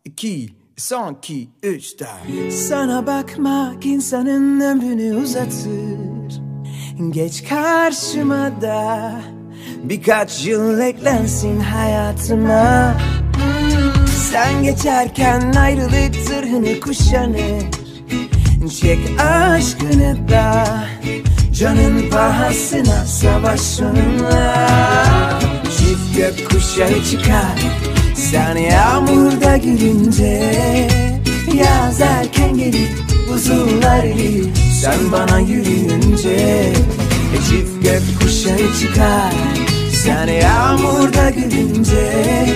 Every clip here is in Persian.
2, son 2, 3, 4. Sana bakmak insanın ömrünü uzatır. Geç karşıma da birkaç yıl eklensin hayatıma. Sen geçerken ayrılık zırhını kuşanır. Çek aşkını da canın pahasına savaş sonuna. Çift gökkuşağı çıkar sen yağmurda gülünce. Yaz erken gelir buzullar erir sen bana yürüyünce. Çift gökkuşağı çıkar sen yağmurda gülünce.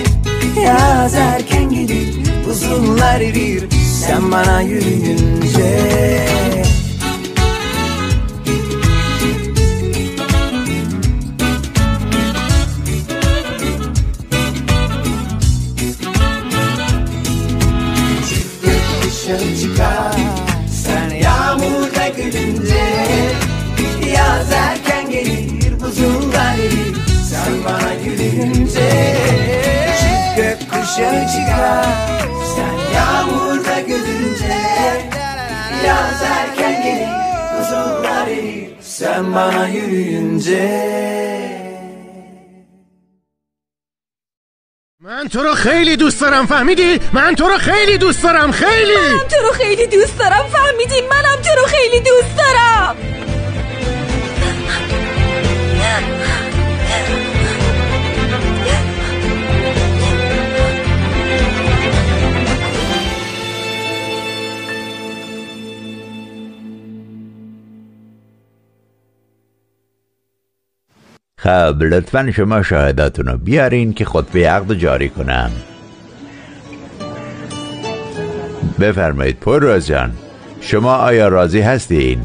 Yaz erken gelir buzullar erir sen bana yürüyünce. Çıkar sen yağmurda gülünce. Yaz erken gelir buzullar erir sen bana yürüyünce. Çift gökkuşağı çıkar sen yağmurda gülünce. Yaz erken gelir buzullar erir sen bana yürüyünce. من تو رو خیلی دوست دارم فهمیدی؟ من تو رو خیلی دوست دارم خیلی. منم تو رو خیلی دوست دارم فهمیدی؟ منم تو رو خیلی دوست دارم. خب لطفاً شما شاهداتون رو بیارین که خطبه عقد جاری کنم. بفرمایید پرراز جان، شما آیا راضی هستین؟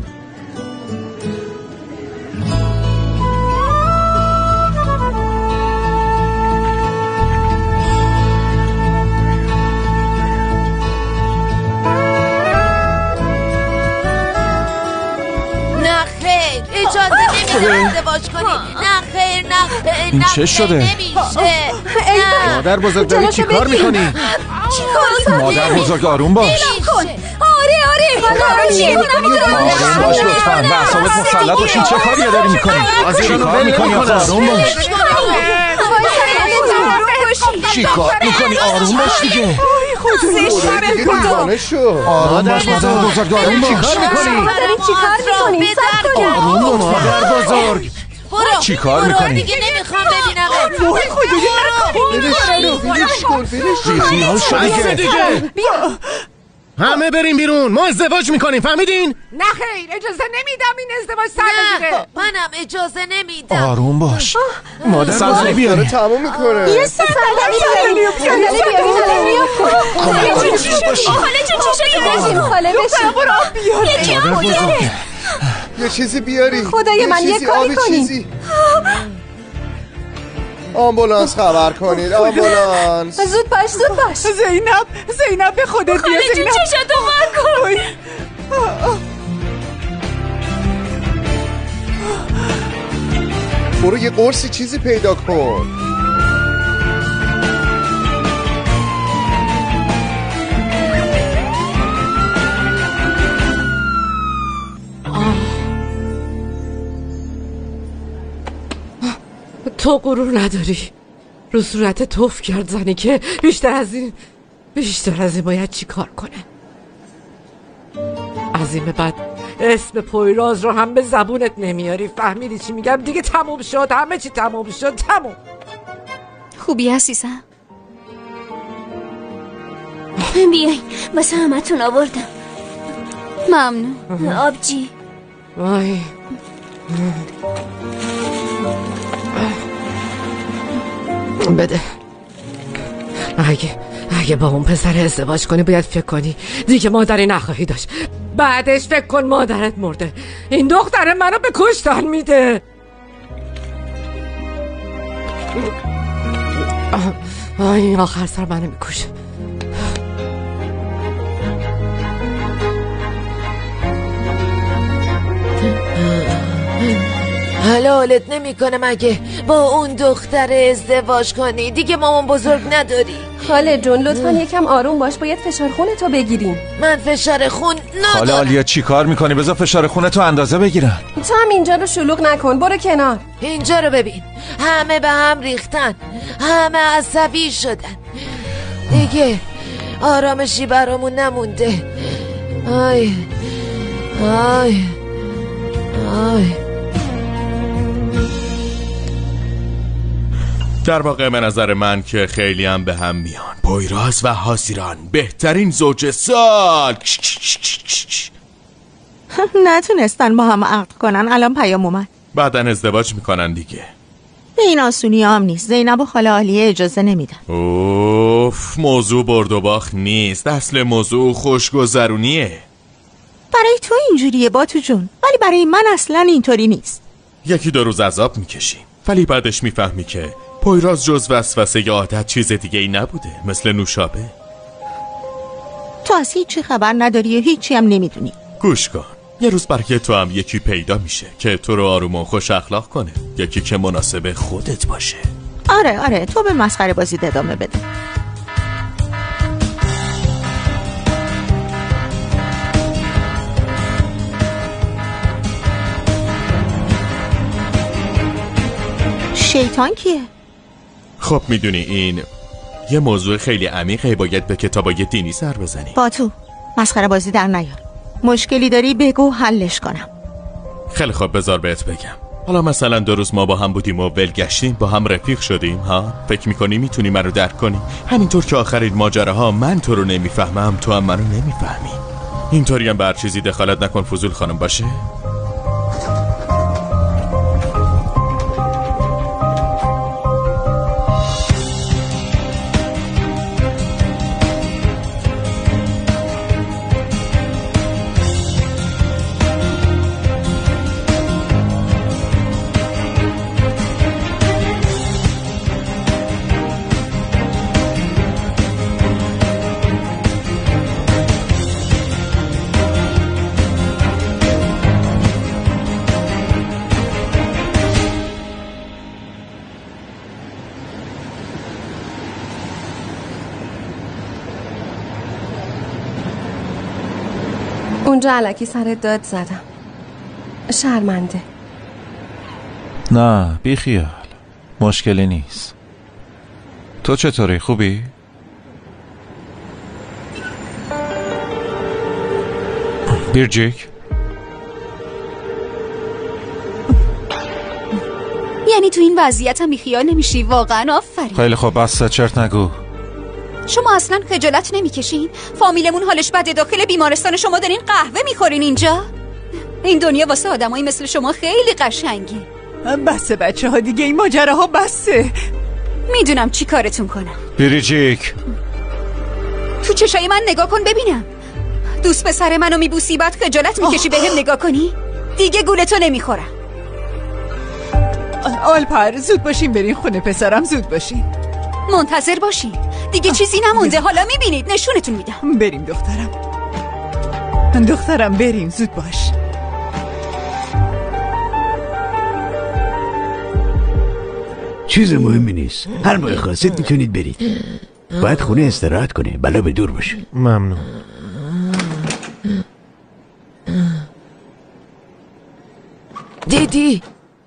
ازدواج کنی. نه خیر این چه شده؟ مادر بزرگ داری چی کار میکنی؟ مادر بزرگ آروم باش. آره آروم باش لطفاً، به اعصابت مسلط باشین. چه کاری داری میکنی؟ چی کار میکنی؟ آروم باش. چی کار میکنی؟ آروم باش دیگه. آروم باش مادر بزرگ، آروم باش. چی کار میکنی؟ آروم مادر بزرگ. چی کار میکنی؟ دیگه نمیخوام ببینم. وای خدایی بیخیال شو دیگه. همه بریم بیرون، ما ازدواج میکنیم فهمیدین؟ نه خیر اجازه نمیدم این ازدواج سر بگیره. منم اجازه نمیدم. آروم باش مادر بزرگ بیاره تموم میکنه. یه صندلی خاله چون چی شده؟ خاله بشین. یه چیزی بیاری. خدای من یه کاری کنی. آمبولانس خبر کنید. آمبولانس. زود باش. زینب به خودت بیا. خاله جون چشاتو وا کن. برو یه قرصی چیزی پیدا کن. تو غرور نداری؟ رو صورت توف کرد زنی که بیشتر از این باید چی کار کنه؟ از این به بعد اسم پویراز رو هم به زبونت نمیاری. فهمیدی چی میگم؟ دیگه تموم شد، همه چی تموم شد. تموم. خوبی عزیزم؟ بیاین واسه همتون آوردم. ممنون. آبجی. وای بده. اگه با اون پسر ازدواج کنی باید فکر کنی دیگه مادری نخواهی داشت. بعدش فکر کن مادرت مرده. این دختر منو به کشتن میده. این آخر سر منو میکشه. حلالت نمیکنه مگه با اون دختر ازدواج کنی؟ دیگه مامان بزرگ نداری. خاله جون لطفاً یکم آروم باش، باید فشار خونتو بگیریم. من فشار خون خاله ندارم. آلیا چی کار میکنی؟ بذار فشار خونتو اندازه بگیرن. تو هم اینجا رو شلوغ نکن، برو کنار. اینجا رو ببین، همه به هم ریختن، همه عصبی شدن، دیگه آرامشی برامون نمونده. آی آی آی. در واقع به نظر من که خیلی هم به هم میان. پویراز و حاسیران بهترین زوج سال. نتونستن با هم عقد کنن، الان پیام اومد بعدن ازدواج میکنن دیگه. به این آسونی هم نیست. زینب و خاله عالیه اجازه نمیدن. اوف، موضوع برد و باخت نیست، اصل موضوع خوشگذرونیه. برای تو اینجوریه باتو جون، ولی برای من اصلا اینطوری نیست. یکی 2 روز عذاب میکشیم، ولی بعدش میفهمی که پویراز جز وسوسه عادت چیز دیگه ای نبوده، مثل نوشابه. تو از هیچی خبر نداری و هیچی هم نمیدونی. گوش کن، یه روز برای تو هم یکی پیدا میشه که تو رو آروم و خوش اخلاق کنه، یکی که مناسب خودت باشه. آره تو به مسخره بازی ادامه بده. شیطان کیه؟ خب میدونی این یه موضوع خیلی عمیقه، باید به کتابای دینی سر بزنی. باتو مسخره بازی در نیار. مشکلی داری بگو حلش کنم. خیلی خوب، بذار بهت بگم. حالا مثلا 2 روز ما با هم بودیم و ولگشتیم، با هم رفیق شدیم ها. فکر میکنی میتونی منو درک کنی؟ همینطور که آخرین ماجراها من تو رو نمیفهمم، تو هم منو نمیفهمی. اینطوری هم بر چیزی دخالت نکن فضول خانم باشه. اونجا الکی سرت داد زدم، شرمنده. نه بیخیال، مشکلی نیست. تو چطوری؟ خوبی؟ بیرجیک؟ یعنی تو این وضعیت هم بیخیال نمیشی؟ واقعا آفرین. خیلی خوب، بس چرت نگو. شما اصلا خجالت نمیکشین؟ فامیلمون حالش بده، داخل بیمارستان شما دارین قهوه میخورین اینجا؟ این دنیا واسه آدمایی مثل شما خیلی قشنگه. بسه بچه ها دیگه، این ماجراها بسه. میدونم چی کارتون کنم. بیریجیک تو چشای من نگاه کن ببینم. دوست پسر منو میبوسی بعد خجالت میکشی بهم نگاه کنی؟ دیگه گولتو نمیخورم. آلپر زود باشین برین خونه پسرم، زود باشین. منتظر باشین دیگه، چیزی نمونده. حالا میبینید، نشونتون میدم. بریم دخترم بریم، زود باش. چیز مهمی نیست، هر موقع خواستید میتونید برید. باید خونه استراحت کنه، بلا به دور باشه. ممنون. دیدی؟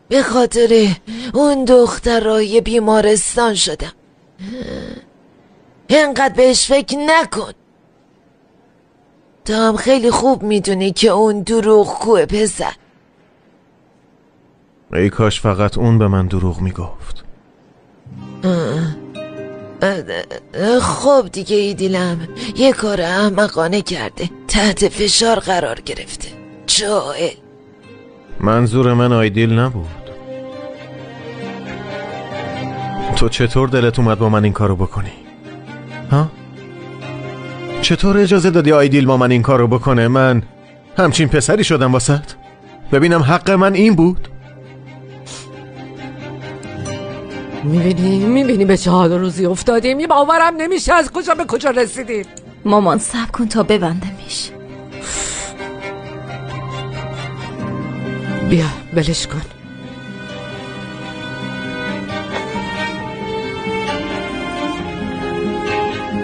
به خاطر اون دخترای بیمارستان شدم. اینقدر بهش فکر نکن. تو هم خیلی خوب میدونی که اون دروغگوه پسر. ای کاش فقط اون به من دروغ میگفت. خب دیگه ایدیلم یه کار احمقانه کرده، تحت فشار قرار گرفته. جاهل. منظور من آیدیل نبود. تو چطور دلت اومد با من این کارو بکنی؟ ها؟ چطور اجازه دادی آیدیل با من این کارو بکنه؟ من همچین پسری شدم واسط؟ ببینم حق من این بود؟ میبینی به چه حال روزی افتادیم؟ یه باورم نمیشه از کجا به کجا رسیدیم. مامان صبر کن تا ببندمش. بیا ولش کن.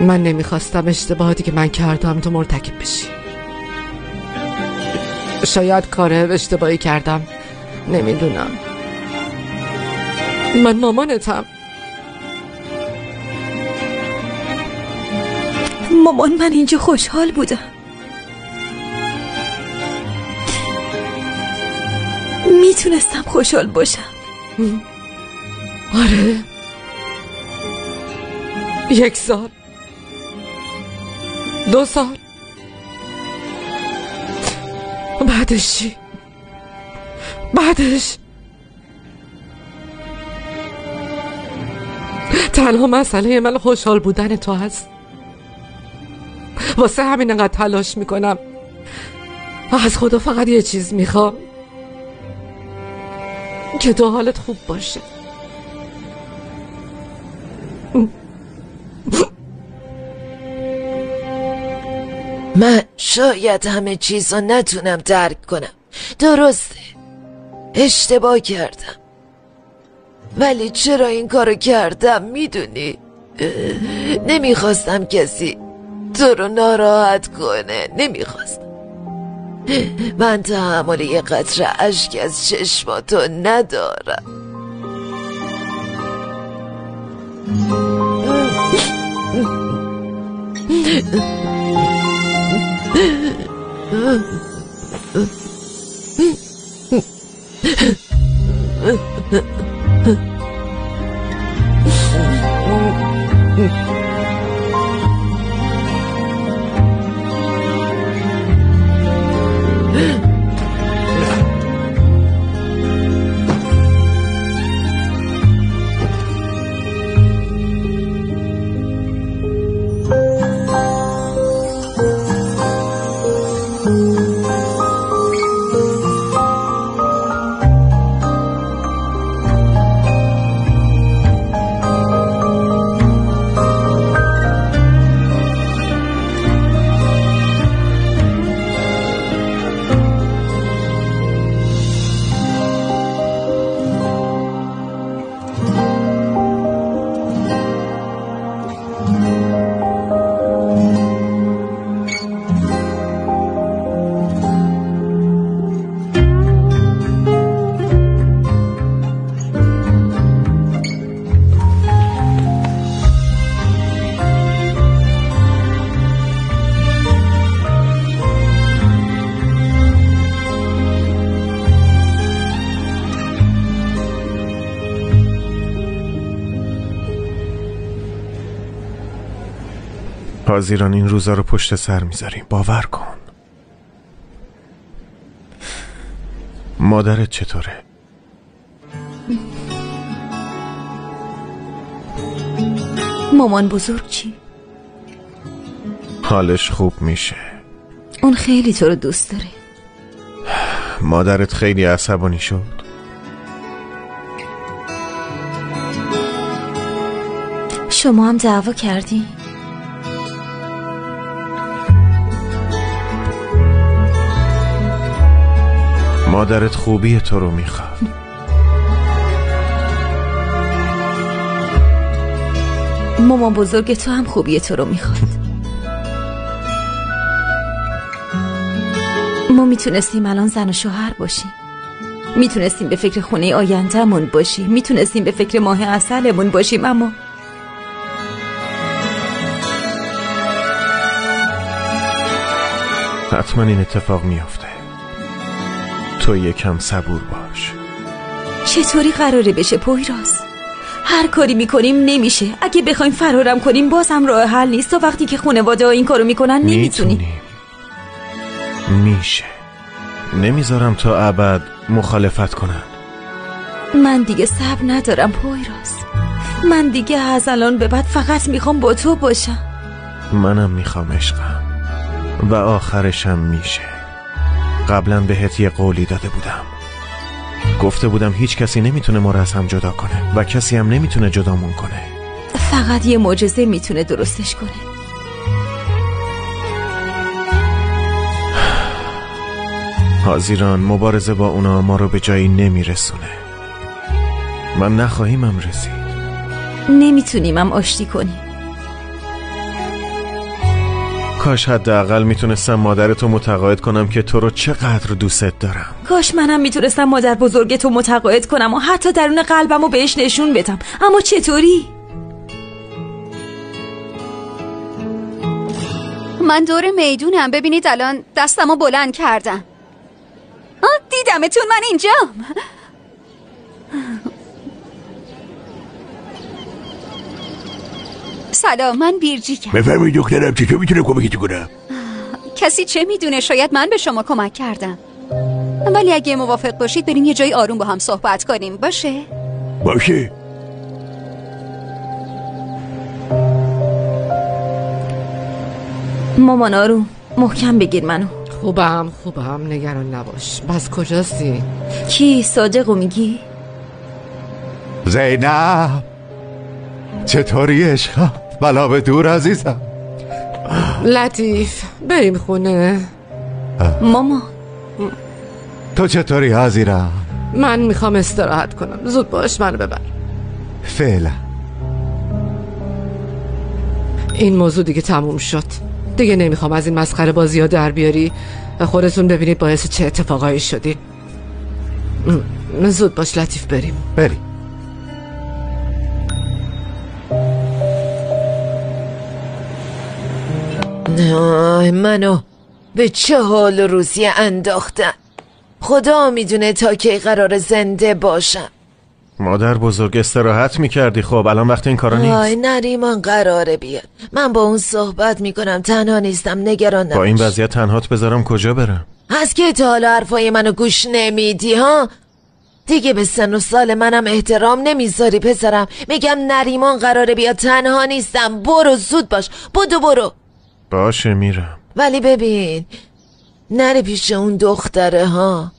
من نمیخواستم اشتباهاتی که من کردم تو مرتکب بشی. شاید کار اشتباهی کردم، نمیدونم. من مامانتم. مامان، من اینجا خوشحال بودم. میتونستم خوشحال باشم. آره، 1 سال، 2 سال، بعدش چی؟ بعدش تنها مسئله من خوشحال بودن تو هست. واسه همین انقدر تلاش میکنم. از خدا فقط یه چیز میخوام، که تو حالت خوب باشه. من شاید همه چیز رو نتونم درک کنم، درسته، اشتباه کردم، ولی چرا این کارو کردم میدونی؟ نمیخواستم کسی تو رو ناراحت کنه، نمیخواستم. من تحمل یه قطره اشک از چشماتو ندارم. حاضران این روزا رو پشت سر میذاریم، باور کن. مادرت چطوره؟ مامان بزرگ چی؟ حالش خوب میشه. اون خیلی تو رو دوست داره. مادرت خیلی عصبانی شد؟ شما هم دعوا کردی؟ مادرت خوبی تو رو میخواد. مامان بزرگ تو هم خوبی تو رو میخواد. ما میتونستیم الان زن و شوهر باشیم، میتونستیم به فکر خونه آینده‌مون باشیم، میتونستیم به فکر ماه عسلمون باشیم، اما حتما این اتفاق میافته. تو یکم صبور باش. چطوری قراره بشه پویراز؟ هر کاری میکنیم نمیشه. اگه بخوایم فرارم کنیم بازم راه حل نیست. تا وقتی که خانواده ها این کارو میکنن نمیتونیم. میشه. نمیذارم تا ابد مخالفت کنن. من دیگه صبر ندارم پویراز. من دیگه از الان به بعد فقط میخوام با تو باشم. منم میخوام عشقم و آخرشم میشه. قبلا بهت یه قولی داده بودم، گفته بودم هیچ کسی نمیتونه ما رو از هم جدا کنه و کسی هم نمیتونه جدامون کنه. فقط یه معجزه میتونه درستش کنه. حاضران مبارزه با اونا ما رو به جایی نمیرسونه. من نخواهیمم رسید. نمیتونیمم آشتی کنیم. کاش حداقل میتونستم مادرتو متقاعد کنم که تو رو چقدر دوست دارم. کاش منم میتونستم مادر بزرگتو متقاعد کنم و حتی درون قلبمو بهش نشون بدم. اما چطوری؟ من دور میدونم. ببینید الان دستمو بلند کردم. دیدمتون، من اینجام. سلام، من بیرجیکم. بفرمایید دکترم، چطور میتونم کمکتون کنم؟ کسی چه میدونه، شاید من به شما کمک کردم. ولی اگه موافق باشید بریم یه جای آروم با هم صحبت کنیم. باشه؟ باشه. مامان آروم، محکم بگیر منو. خوبم نگران نباش. بس کجاستی؟ کی؟ صادقو میگی؟ زینب چطوری عشقم؟ بلا به دور عزیزم. لطیف بریم خونه. ماما تو چطوری عزیزم؟ من میخوام استراحت کنم. زود باش منو ببر. فعلا این موضوع دیگه تموم شد. دیگه نمیخوام از این مسخره بازی ها در بیاری. خودتون ببینید باعث چه اتفاقایی شدید. زود باش لطیف بریم. منو به چه حال روزی انداختن. خدا میدونه تا کی قرار زنده باشم. مادر بزرگ استراحت میکردی. خب الان وقت این کارا نیست. وای نریمان قراره بیاد. من با اون صحبت میکنم. تنها نیستم، نگران نباش. با این وضعیت تنهات بذارم کجا برم؟ از که تا حالا حرفای منو گوش نمیدی ها؟ دیگه به سن و سال منم احترام نمیذاری پسرم. میگم نریمان قراره بیاد، تنها نیستم. برو زود باش، برو. باشه میرم. ولی ببین نری پیش اون دختره ها.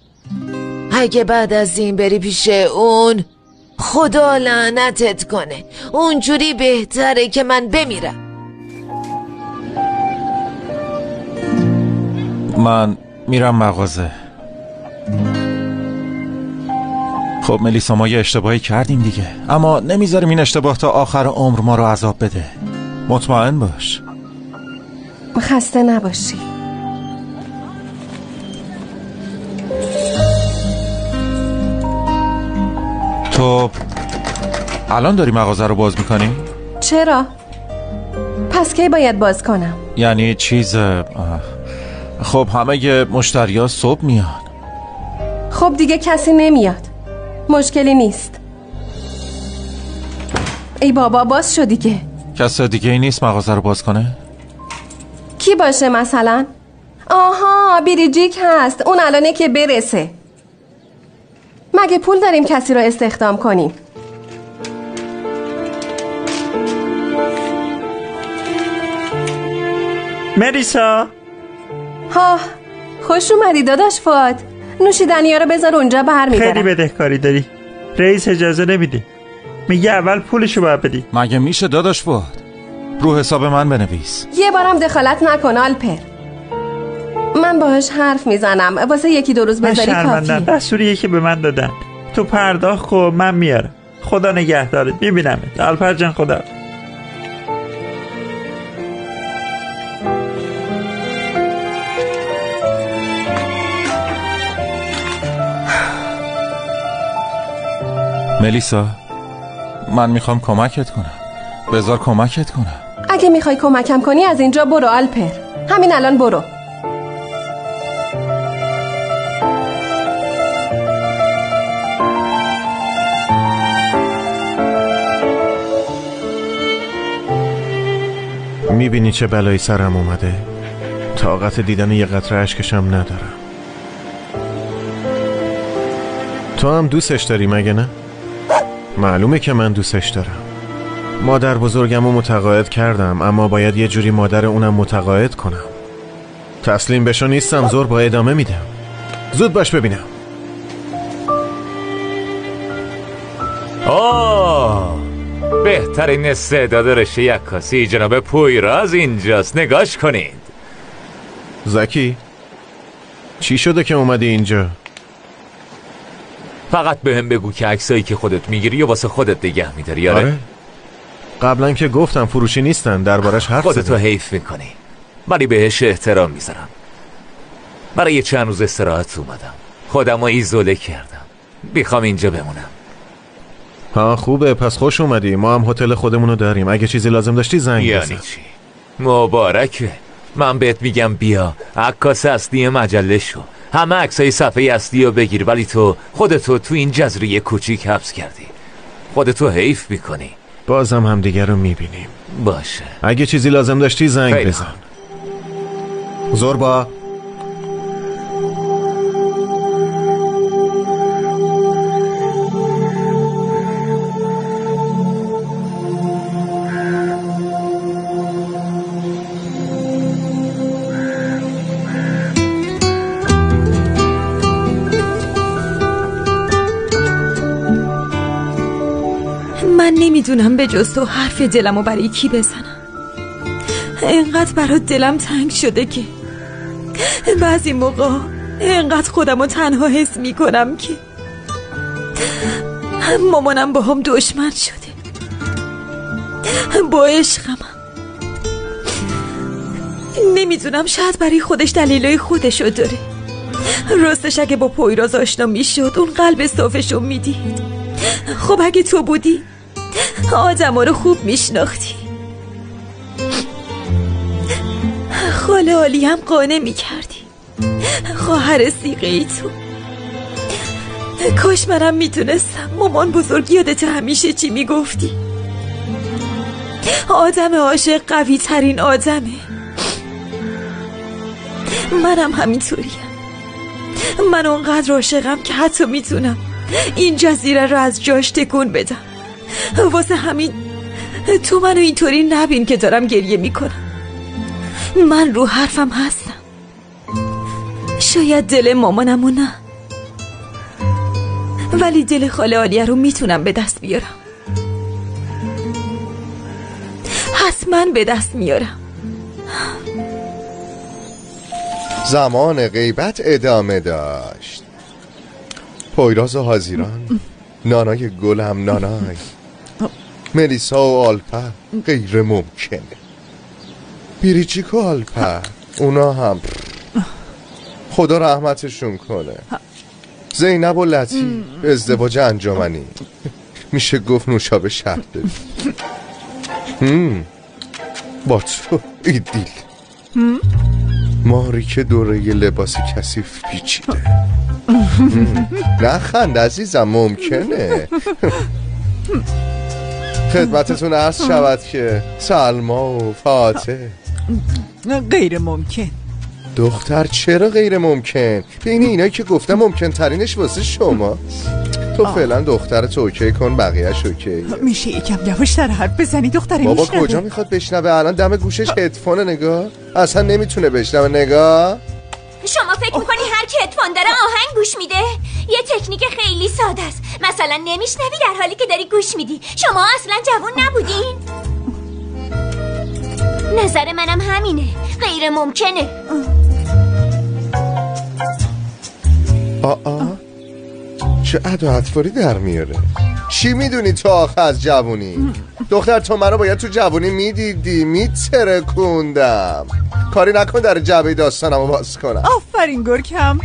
اگه بعد از این بری پیش اون خدا لعنتت کنه. اونجوری بهتره که من بمیرم. من میرم مغازه. خب ملیسا ما یه اشتباهی کردیم دیگه، اما نمیذاریم این اشتباه تا آخر عمر ما رو عذاب بده. مطمئن باش. خسته نباشی. تو الان داری مغازه رو باز میکنی؟ چرا؟ پس کی باید باز کنم؟ یعنی خب همه مشتریا صبح میان. خب دیگه کسی نمیاد، مشکلی نیست. ای بابا باز شد دیگه. کس دیگه ای نیست مغازه رو باز کنه؟ کی باشه مثلا؟ آها بیریجیک هست، اون الانه که برسه. مگه پول داریم کسی رو استخدام کنیم؟ ملیسا ها خوش اومدی داداش فؤاد. نوشیدنی‌ها رو بذار اونجا برمی‌دارم. خیلی بدهکاری داری. رئیس اجازه نمیده. میگه اول پولشو باید بدی. مگه میشه داداش فؤاد؟ رو حساب من بنویس. یه بارم دخالت نکن آلپر. من باهاش حرف میزنم، واسه یکی دو روز بذاری کافی. من شرمندم، دستوریه که به من دادن. تو پرداخت کن من میارم. خدا نگهدارت. میبینمت آلپر جان. خدا. ملیسا من میخوام کمکت کنم. بذار کمکت کنم. اگه میخوای کمکم کنی از اینجا برو آلپر. همین الان برو. میبینی چه بلایی سرم اومده؟ طاقت دیدن یه قطره اشکشم ندارم. تو هم دوستش داری مگه نه؟ معلومه که من دوستش دارم. مادر بزرگمو متقاعد کردم، اما باید یه جوری مادر اونم متقاعد کنم. تسلیم بشو نیستم، زور با ادامه میدم. زود باش ببینم. بهترین استعداد رشته عکاسی جناب پویراز اینجاست. نگاش کنید. زکی چی شده که اومدی اینجا؟ فقط به هم بگو که عکسایی که خودت میگیری و واسه خودت نگه میداری. آره؟ قبلا که گفتم فروشی نیستن، دربارش حرف زدم. خودتو حیف میکنی. ولی بهش احترام میذارم. برای چند روز استراحت اومدم، خودم رو ایزوله کردم، میخوام اینجا بمونم. ها خوبه، پس خوش اومدی. ما هم هتل خودمونو داریم، اگه چیزی لازم داشتی زنگ بزن. یعنی چی؟ مبارکه. من بهت میگم بیا عکاس اصلی مجله شو، همه عکسای صفحه اصلی رو بگیر، ولی تو خودتو تو این جزیره کوچیک حبس کردی. خودتو حیف میکنی. بازم همدیگه رو میبینیم. باشه، اگه چیزی لازم داشتی زنگ بزن. زوربا من نمیدونم به جز تو حرف دلمو برای کی بزنم. اینقدر برات دلم تنگ شده که بعضی موقع اینقدر خودمو تنها حس میکنم که مامانم با هم دشمن شده، با عشقم. نمیدونم، شاید برای خودش دلیلای خودشو داره. راستش اگه با پویراز آشنا میشد اون قلب صافشو میدید. خب اگه تو بودی آدم ها رو خوب میشناختی. خاله عالی هم قانع میکردی، خواهر سیغه ای تو. کاش منم میتونستم. مامان بزرگ یادت همیشه چی میگفتی؟ آدم عاشق قوی ترین آدمه. منم همینطوریم. من اونقدر عاشقم که حتی میتونم این جزیره رو از جاش تکون بدم. واسه همین تو منو اینطوری نبین که دارم گریه میکنم. من رو حرفم هستم. شاید دل مامانمو نه، ولی دل خاله عالیه رو میتونم به دست بیارم. حتما به دست میارم. زمان غیبت ادامه داشت. پویراز و حاضیران، نانای گلم نانای، ملیسا و آلپر غیر ممکنه. بیریچیک و آلپر اونا هم خدا رحمتشون کنه. زینب و لطیف ازدواج انجامنی، میشه گفت نوشابه شرطه. با تو ایدیل ماری که دوره ی لباس کثیف پیچیده. نخند عزیزم، ممکنه. خدمتتون عرض شود که سلما و فاتح غیر ممکن. دختر چرا غیر ممکن؟ بین اینایی که گفتم ممکن ترینش واسه شما. تو فعلا دخترت اوکی کن، بقیهش اوکی. میشه یکم یواش‌تر حرف بزنی دختره؟ بابا میشنوه. کجا میخواد بشنوه؟ الان دم گوشش هدفونه. نگاه اصلا نمیتونه بشنوه. نگاه شما فکر میکنی هر که هدفون داره آهنگ گوش میده؟ یه تکنیک خیلی ساده است. مثلا نمیشنوی در حالی که داری گوش میدی. شما اصلا جوون نبودین؟ نظر منم همینه، غیر ممکنه. چه عد و اطفاری در میاره. چی میدونی تو آخه از جوونی؟ دختر تو منو باید تو جوونی میدیدی، میترکوندم. کاری نکن در جعبه داستانمو باز کنم. آفرین گرکم،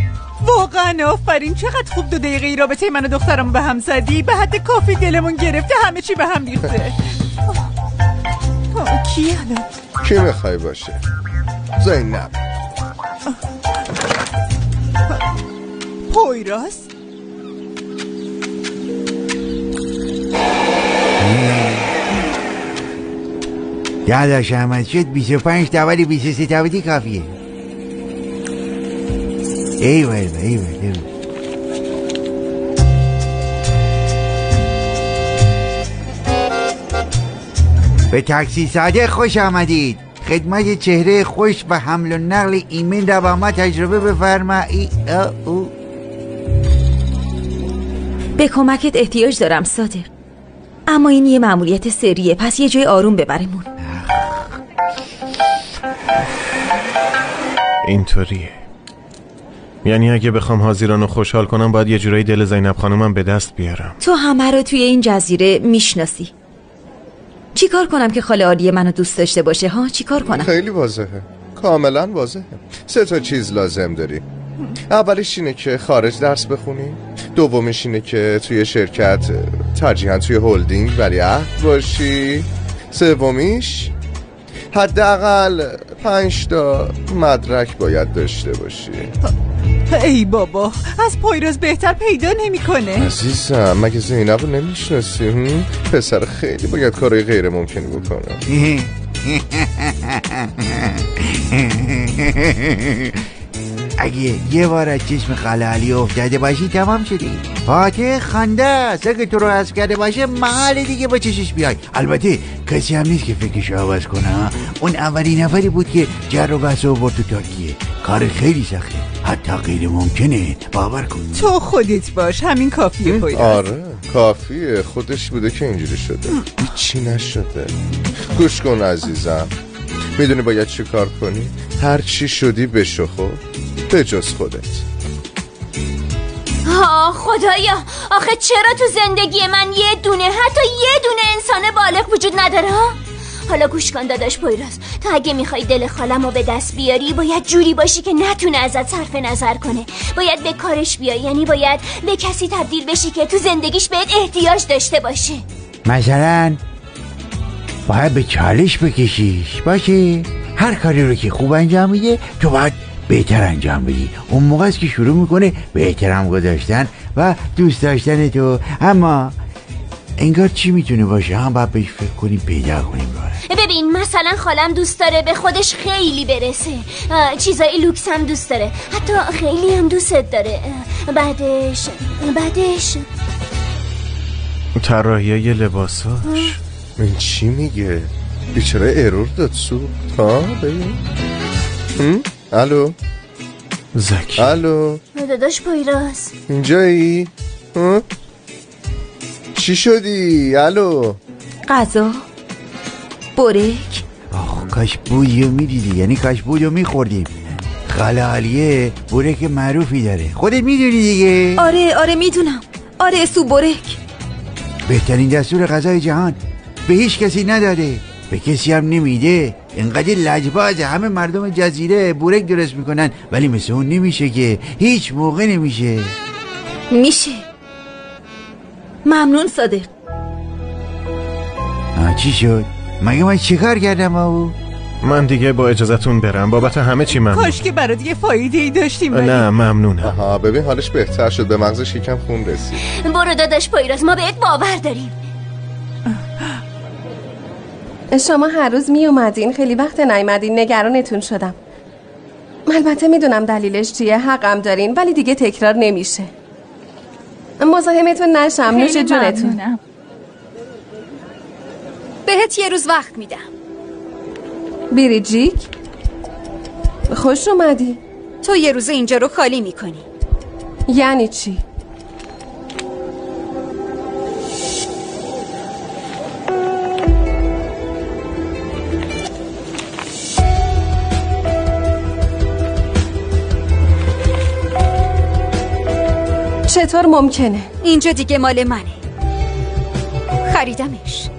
واقعا آفرین. چقدر خوب 2 دقیقه رابطه من و دخترمو به هم زدی. به حد کافی دلمون گرفته، همه چی به هم ریخته. کی الان؟ کی میخوای باشه؟ زینب. پویراز؟ یادش احمد شد 25 تا ولی 23 تا کافیه. ایوال. به تاکسی ساده خوش آمدید. خدمت چهره خوش و حمل و نقل ایمن را با ما تجربه بفرمایید. به کمکت احتیاج دارم صادق، اما این یه مأموریت سریه، پس یه جای آروم ببرمون. اینطوریه. یعنی اگه بخوام حاضرانو خوشحال کنم باید یه جورایی دل زینب خانومم به دست بیارم. تو همه رو توی این جزیره میشناسی. چی کار کنم که خاله عالیه منو دوست داشته باشه ها؟ چی کار کنم؟ خیلی واضحه. کاملا واضحه. 3 چیز لازم داری. اولیش اینه که خارج درس بخونی، دومیش اینه که توی شرکت ترجیحاً توی هلدینگ ولیعهد باشی، سومیش حداقل 5 تا مدرک باید داشته باشی. ای بابا، از پویراز بهتر پیدا نمیکنه. عزیزم مگه زینب رو نمیشناسی؟ پسر خیلی باید کارهای غیر ممکنی بکنه. اگه یه بار از چشم خاله علی افتاده باشی تمام شدی. فاتح خنده است. اگه تو رو حذف کرده باشه محل دیگه با چشش بیای. البته کسی هم نیست که فکرشو عوض کنه. اون اولین نفری بود که جر و بحث رو برد تو ترکیه. کار خیلی سخته، حتی غیر ممکنه، باور کن. تو خودت باش، همین کافیه. پویراز آره کافیه، خودش بوده که اینجوری شده، هیچی نشده. گوش کن عزیزم، میدونی باید چی کار کنی؟ هر چی شدی بشو، خب به جز خودت. خدایا، آخه چرا تو زندگی من یه دونه، حتی یه دونه انسان بالغ وجود نداره؟ حالا گوش کن داداش پویراز، تو اگه میخوای دل خالمو به دست بیاری باید جوری باشی که نتونه ازت صرف نظر کنه. باید به کارش بیای، یعنی باید به کسی تبدیل بشی که تو زندگیش بهت احتیاج داشته باشه. مثلا باید به چالش بکشیش باشه. هر کاری رو که خوب انجام میده تو باید بهتر انجام بدی. اون موقع است که شروع میکنه به احترام گذاشتن و دوست داشتن تو. اما انگار چی میتونه باشه؟ هم باید بهش فکر کنیم، پیدا کنیم. ببین مثلا خالم دوست داره به خودش خیلی برسه، چیزای لوکس هم دوست داره، حتی خیلی هم دوستت داره. بعدش طراحی لباساش. این چی میگه؟ بیچاره ایرور داد سوخت. ها ببین. الو زکی. الو داداش پویراز اینجایی؟ چی شدی؟ الو غذا برک. کاش بویو میدیدی، یعنی کاش بویو میخوردیم. خاله علیه برک معروفی داره، خودت میدونی دیگه. آره میدونم. آره سو برک بهترین دستور غذای جهان، به هیچ کسی نداده، به کسی هم نمیده. اینقدر لجبازه. همه مردم جزیره برک درست میکنن ولی مثل اون نمیشه که، هیچ موقع نمیشه. میشه. ممنون صادق. چی شد؟ مگه من چه کار کردم او؟ من دیگه با اجازتون برم، بابت همه چی ممنون. کاش که برات یه فایده‌ای داشتیم. نه ممنونم. آها ببین حالش بهتر شد، به مغزش یکم خون رسید. برو داداش پویراز، ما بهت باور داریم. شما هر روز می اومدین، خیلی وقت نیومدین، نگرانتون شدم. البته میدونم دلیلش چیه، حقم دارین، ولی دیگه تکرار نمیشه. مزاحمتون نشم. نوش جونتون. بهت یه روز وقت میدم. بریجیک خوش اومدی. تو یه روز اینجا رو خالی میکنی. یعنی چی؟ چطور ممکنه؟ اینجا دیگه مال منه، خریدمش.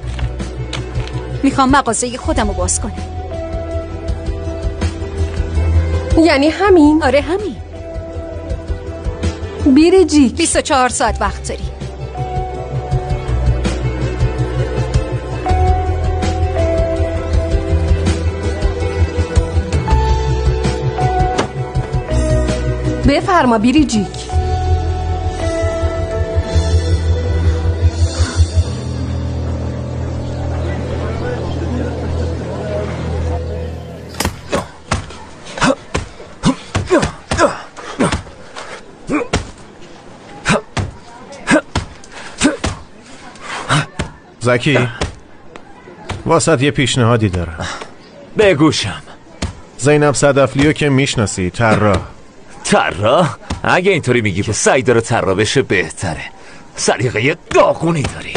میخوام مغازه خودم رو باز کنم. یعنی همین؟ آره همین. بیرجیک 24 ساعت وقت داری. بفرما بیرجیک. زکی واسط یه پیشنهادی دارم. بگوشم. زینب صدفلیو که میشناسی، طراح. اگه اینطوری میگی که سعی داره طراح بشه بهتره. سلیقه داغونی داری.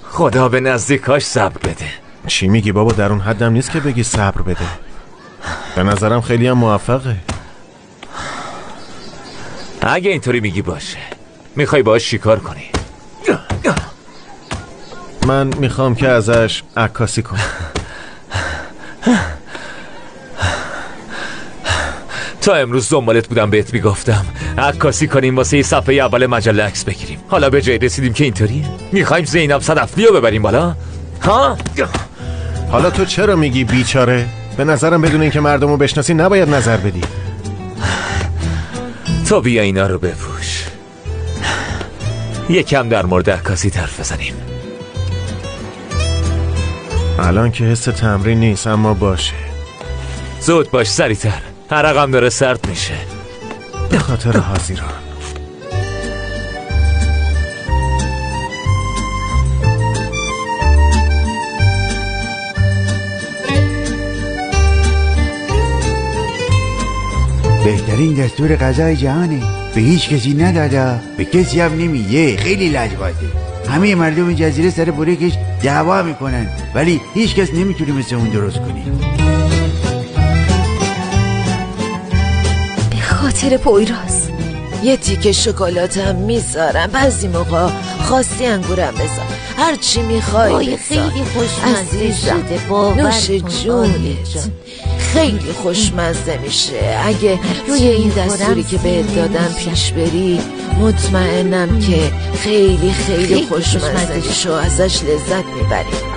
خدا به نزدیکاش صبر بده. چی میگی بابا؟ در اون حدم نیست که بگی صبر بده. به نظرم خیلی هم موفقه. اگه اینطوری میگی باشه. میخوای باهاش چیکار کنی؟ من میخوام که ازش عکاسی کنم. تا امروز دنبالت بودم بهت میگفتم عکاسی کنیم واسه صفحه اول مجله عکس بگیریم. حالا به جای رسیدیم که اینطوریه. میخوایم زینب صدفلی رو ببریم بالا ها؟ حالا تو چرا میگی بیچاره؟ به نظرم بدون اینکه مردمو بشناسی نباید نظر بدی. تو بیا اینا رو بپوش، یکم در مورد عکاسی حرف بزنیم. الان که حس تمرین نیست، اما باشه. زود باش، سریعتر، عرقم داره سرد میشه. به خاطر حاضران. بهترین دستور غذای جهانه، به هیچ کسی نداده، به کسی هم نمیگه. خیلی لجبازه. همه مردم جزیره سر بورکش دعوا میکنن، ولی هیچ کس نمیتونه مثل اون درست کنه. به خاطر پویراز یه تیکه شکلاتم میذارم، بعضی موقع خواستی انگورم بذار، هرچی میخوای خیلی خوشمزه شده، نوش جونت، خیلی خوشمزه میشه. اگه روی این دستوری که بهت دادم پیش بری، مطمئنم که خیلی خیلی خوشمزه میشه و ازش لذت میبری.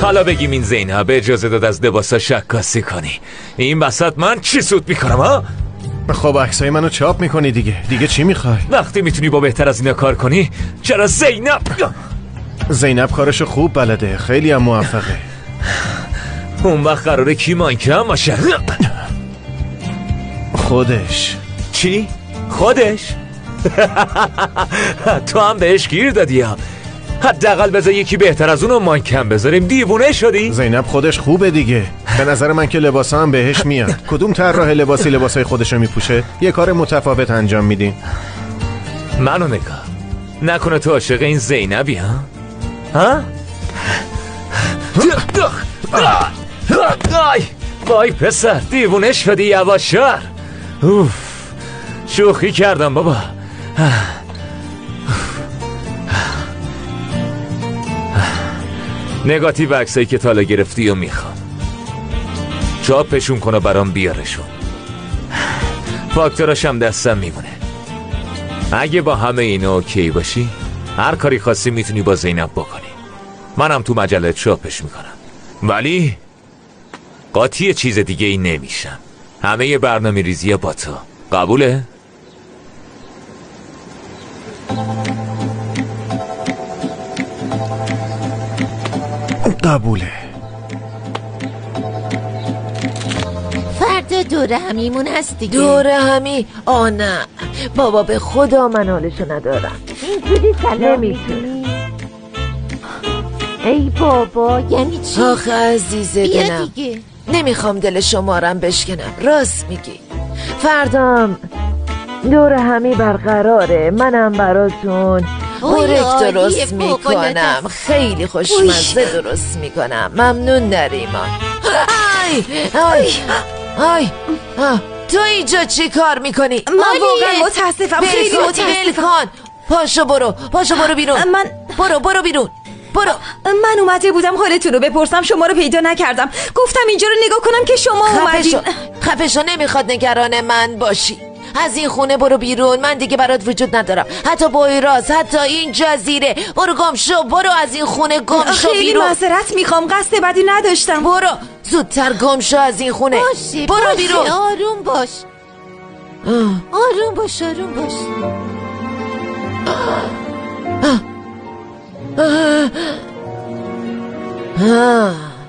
حالا بگیم این زینب اجازه داد از لباساش عکاسی کنی، این وسط من چی سود میکنم ها؟ خب عکسای منو چاپ میکنی دیگه چی میخوای؟ وقتی میتونی با بهتر از اینا کار کنی چرا زینب کارشو خوب بلده، خیلی هم موفقه. اون وقت قراره کی مانکم باشه؟ خودش. چی؟ خودش؟ تو هم بهش گیر دادی ها. حداقل بذار یکی بهتر از اونو مانکم بذاریم. دیوونه شدی؟ زینب خودش خوبه دیگه. به نظر من که لباسا هم بهش میاد. کدوم طراح لباسی لباسای خودشو میپوشه؟ یه کار متفاوت انجام میدیم. منو نگاه نکنه تو عاشق این زینبی ها؟ وای پسر، دیوونه شدی یواشتر. شوخی کردم بابا. نگاتیو عکسایی که تالا گرفتی و میخوام چاپشون کنه برام بیارشون. فاکتوراش هم دستم میمونه. اگه با همه اینا اوکی باشی هر کاری خاصی میتونی با زینب بکنی. منم تو مجله چاپش میکنم، ولی قاطی چیز دیگه ای نمیشم. همه برنامه ریزی با تو. قبوله؟ قبوله. فردا دوره همیمون هست دیگه. دوره همی؟ نه بابا، به خدا من حالشو ندارم. اینجوری سلام میتونی؟ ای بابا یعنی چی؟ آخه عزیزه بیا دیگه. نمیخوام دل شمارم بشکنم. راست میگی. فردام دوره همی برقراره. منم براتون بورک درست میکنم، خیلی خوشمزه درست میکنم. ممنون نریمان. آی تو اینجا چی کار میکنی؟ من واقعا متاسفم، خیلی متاسفم. پاشو برو بیرون. برو بیرون. برو. من اومده بودم حالتون رو بپرسم، شما رو پیدا نکردم. گفتم اینجا رو نگاه کنم که شما اومدین. خفشو نمیخواد نگران من باشی. از این خونه برو بیرون، من دیگه برات وجود ندارم. حتی بویراز، حتی این جزیره. برو گم شو، برو از این خونه گم شو بیرون. خیلی معذرت میخوام، قصد بدی نداشتم. برو زودتر گم شو از این خونه. برو بیرون. آروم باش. آروم باش.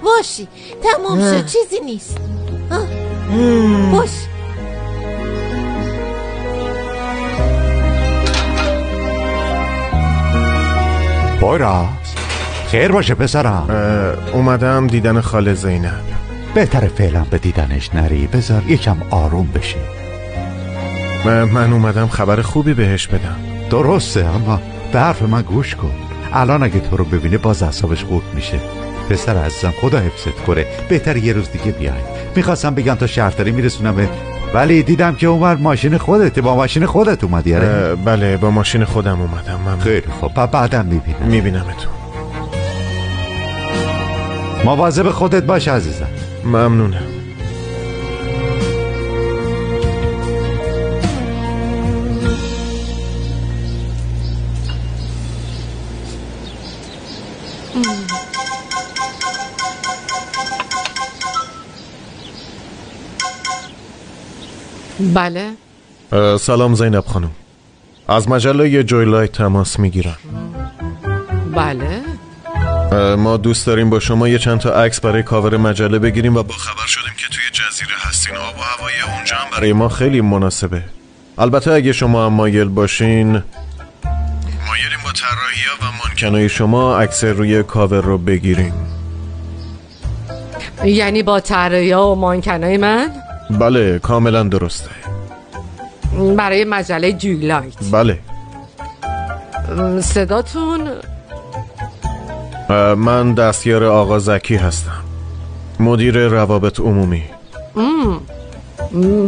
باشی تمام شد، چیزی نیست. باش. بویراز خیر باشه پسرم. اومدم دیدن خاله زینب. بهتره فعلا به دیدنش نری، بذار یکم آروم بشه. من اومدم خبر خوبی بهش بدم. درسته، اما به حرف من گوش کن. الان اگه تو رو ببینه باز اعصابش خورد میشه. پسر عزیزم خدا حفظت کنه، بهتر یه روز دیگه بیای. میخواستم بگم تا شهرداری میرسونم، ولی دیدم که اونور ماشین خودته. با ماشین خودت اومدی؟ بله با ماشین خودم اومدم. من خیلی خب، بعدم میبینمتون. مواظب خودت باش عزیزم. ممنونم. بله. سلام زینب خانم، از مجله جویلایت تماس میگیرم. بله. ما دوست داریم با شما یه چند تا عکس برای کاور مجله بگیریم و با خبر شدیم که توی جزیره هستین. آب و هوای اونجا هم برای ما خیلی مناسبه. البته اگه شما هم مایل باشین، مایلیم با طراحی‌ها و مانکنای شما عکس روی کاور رو بگیریم. یعنی با طراحی‌ها و مانکنای من؟ بله کاملا درسته. برای مجله جویلایت؟ بله. صداتون؟ من دستیار آقا زکی هستم، مدیر روابط عمومی.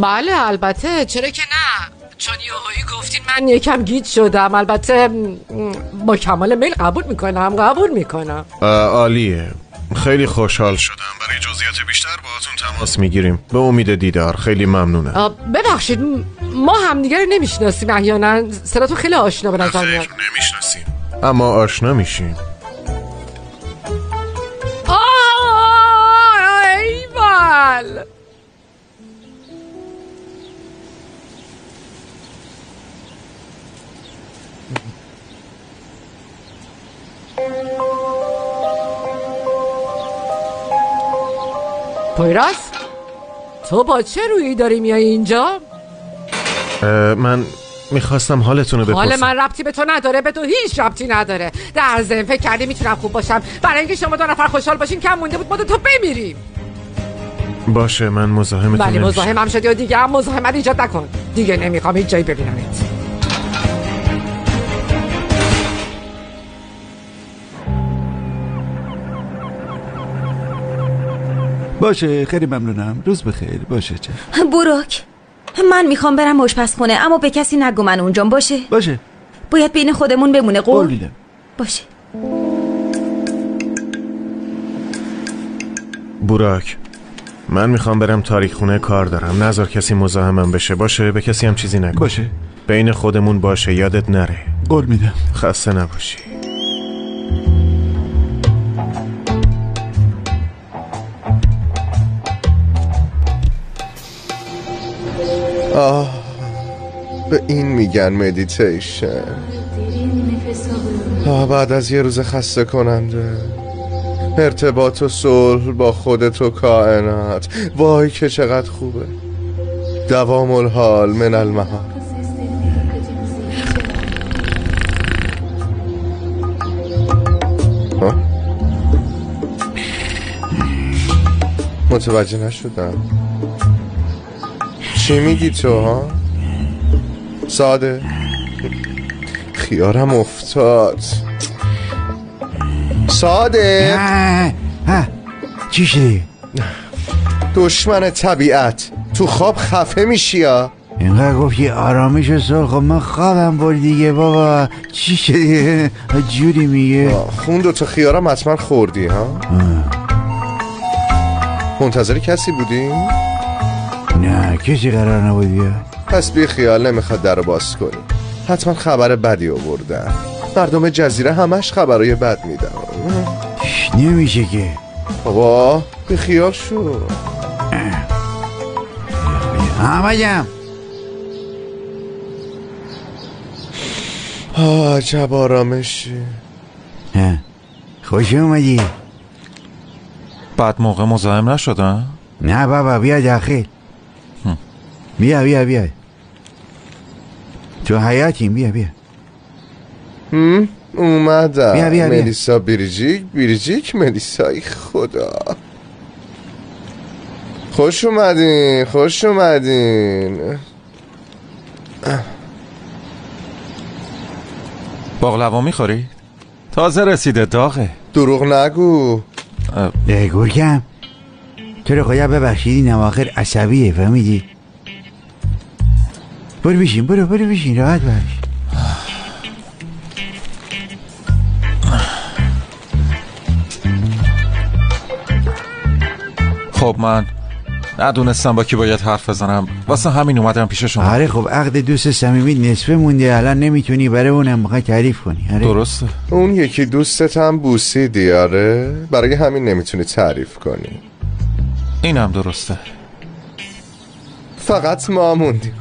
بله البته، چرا که نه، چون یهویی گفتین من یکم گیج شدم. البته با کمال میل قبول میکنم. عالیه، خیلی خوشحال شدم. برای جزئیات بیشتر باهاتون تماس میگیریم. به امید دیدار. خیلی ممنونم. ببخشید ما همدیگه رو نمیشناسیم احیانا. صداتون خیلی آشنا به نظر میاد. نمیشناسیم اما آشنا میشیم. ایول. پویراز، تو با چه رویی داری میای اینجا؟ من میخواستم حالتون رو بپرسم. حال من ربطی به تو نداره، به تو هیچ ربطی نداره. در ضمن فکر کردی میتونم خوب باشم برای اینکه شما 2 نفر خوشحال باشین. کم مونده بود ما 2 تا بمیریم. باشه من مزاحمتون ولی نمیشم. مزاحمم شدی و دیگه هم مزاحمت ایجاد نکن. دیگه نمیخوام هیچ جایی ببینمت. باشه خیلی ممنونم. روز بخیر. باشه چه بروک، من میخوام برم آشپزخونه اما به کسی نگو من اونجام. باشه باید بین خودمون بمونه. قول میدم. باشه. بوراک، من میخوام برم تاریخ خونه کار دارم. نذار کسی مزاحمم بشه. باشه به کسی هم چیزی نگو. باشه بین خودمون باشه، یادت نره. قول میدم. خسته نباشی. به این میگن مدیتیشن. بعد از یه روز خسته کننده، ارتباط و صلح با خودت و کائنات. وای که چقدر خوبه. دوام الحال من المحال. متوجه نشدم چی میگی تو ها؟ ساده خیارم افتاد. ساده چی شدی؟ دشمن طبیعت، تو خواب خفه میشی ها؟ اینقدر گفتی آرامش و صلح. خب من خوابم برد دیگه بابا. چی شدی؟ جوری میگه. خون 2 تا خیارم حتما خوردی ها؟ منتظر کسی بودی؟ نه کسی قرار نبود بیاد. پس بی خیال نمیخواد در رو باز کنی. حتما خبر بدی آوردن. مردم جزیره همش خبرای بد میدن. نمیشه که بابا بی خیال شو. آمدم. عجب آرامشی. خوش اومدی. بعد موقع مزاحم نشدن؟ نه بابا بیا داخل. بیا تو حیاتیم. بیا اومدم. بیا. ملیسا بیریجیک ملیسای خدا. خوش اومدین. باقلوا میخوری؟ تازه رسیده داغه. دروغ نگو. گرگم تو رو خدا ببخشید این اواخر عصبیه فهمیدی؟ برو بشین برو بشین راحت باش. خب من ندونستم با کی باید حرف بزنم، واسه همین اومدم پیش شما. آره خب عقد دوست صمیمی نصفه مونده، الان نمیتونی برای اونم میخوای تعریف کنی. آره درسته. اون یکی دوستت هم بوسیدی، آره برای همین نمیتونی تعریف کنی. اینم درسته. فقط ما موندیم.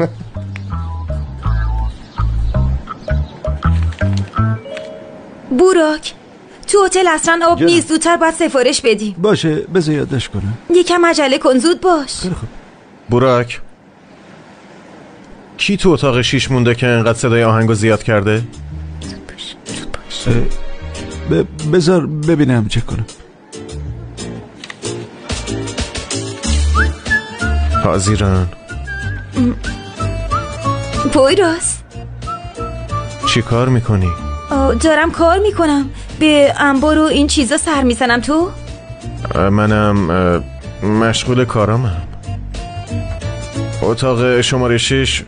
بوراک تو هتل اصلا آب نیست، زودتر باید سفارش بدیم. باشه بذار یادش کنم. یکم عجله کن، زود باش. بوراک کی تو اتاق 6 مونده که انقدر صدای آهنگو زیاد کرده؟ بذار ببینم چه کنم. حاضرن. پویراس چی کار میکنی؟ دارم کار میکنم، به انبار و این چیزا سر میزنم. تو؟ منم مشغول کارامم. اتاق شماره 6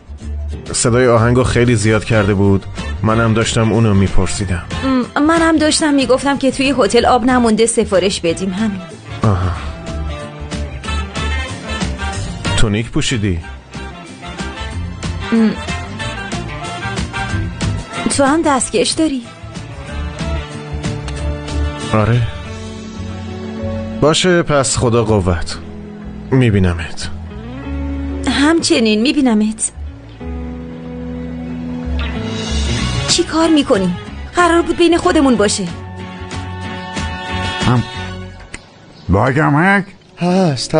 صدای آهنگو خیلی زیاد کرده بود، منم داشتم اونو میپرسیدم. منم داشتم میگفتم که توی هتل آب نمونده، سفارش بدیم. همین. آها. تونیک پوشیدی؟ تو هم دستکش داری؟ آره. باشه پس خدا قوت. میبینمت. همچنین میبینمت. چی کار میکنی؟ قرار بود بین خودمون باشه. باگم هست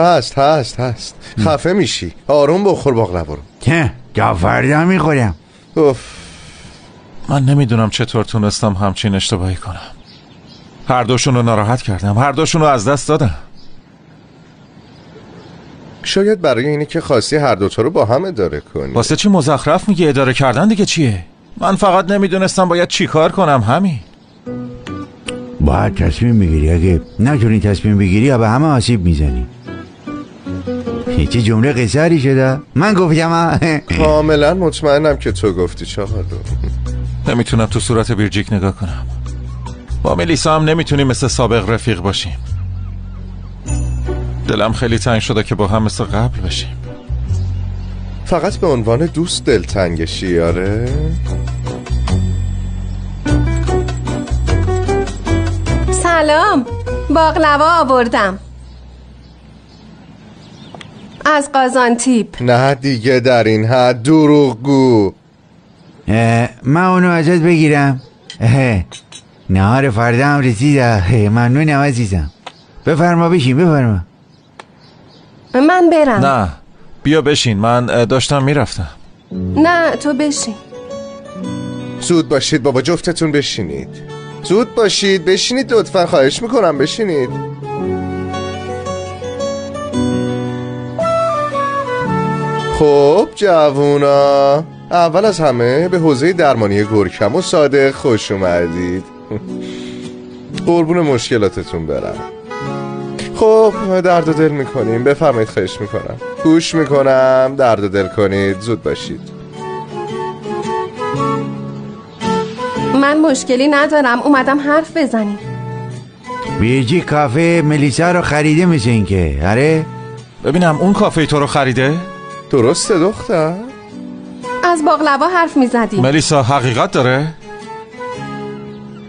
خفه میشی. آروم بخور باقلوا رو. که فردا میخورم. من نمیدونم چطور تونستم همچین اشتباهی کنم. هر دوشون رو ناراحت کردم، هر دوشون رو از دست دادم. شاید برای اینی که خواستی هر دوتا رو با هم اداره کنی. واسه چی مزخرف میگی؟ اداره کردن دیگه چیه؟ من فقط نمیدونستم باید چی کار کنم. همین. باید تصمیم بگیری. اگه نتونی تصمیم بگیری یا به همه آسیب میزنی. چه جمله قصری شده؟ من گفتم. کاملا مطمئنم که تو گفتی چاقالو. نمیتونم تو صورت بیرجیک نگاه کنم. با ملیسا هم نمیتونیم مثل سابق رفیق باشیم. دلم خیلی تنگ شده که با هم مثل قبل بشیم. فقط به عنوان دوست دلتنگشی. آره سلام، باقلوا آوردم از قازانتیپ. نه دیگه در این حد دروغگو. من اونو ازت بگیرم. نهار فردا هم رسیده. ممنونم عزیزم. بفرما بشین بفرما. من برم. نه بیا بشین، من داشتم میرفتم. نه تو بشین. زود باشید بابا، جفتتون بشینید. زود باشید بشینید لطفا، خواهش میکنم بشینید. خب جوونا، اول از همه به حوزه درمانی گرکم و صادق خوش اومدید. قربون مشکلاتتون برم. خب درد و دل میکنیم، بفرمایید خواهش میکنم. گوش میکنم، درد و دل کنید، زود باشید. من مشکلی ندارم، اومدم حرف بزنیم. بیجی کافه ملیسا رو خریده مثل این که. آره ببینم اون کافه تو رو خریده؟ درسته دختر؟ از باقلوا حرف میزدیم. ملیسا حقیقت داره؟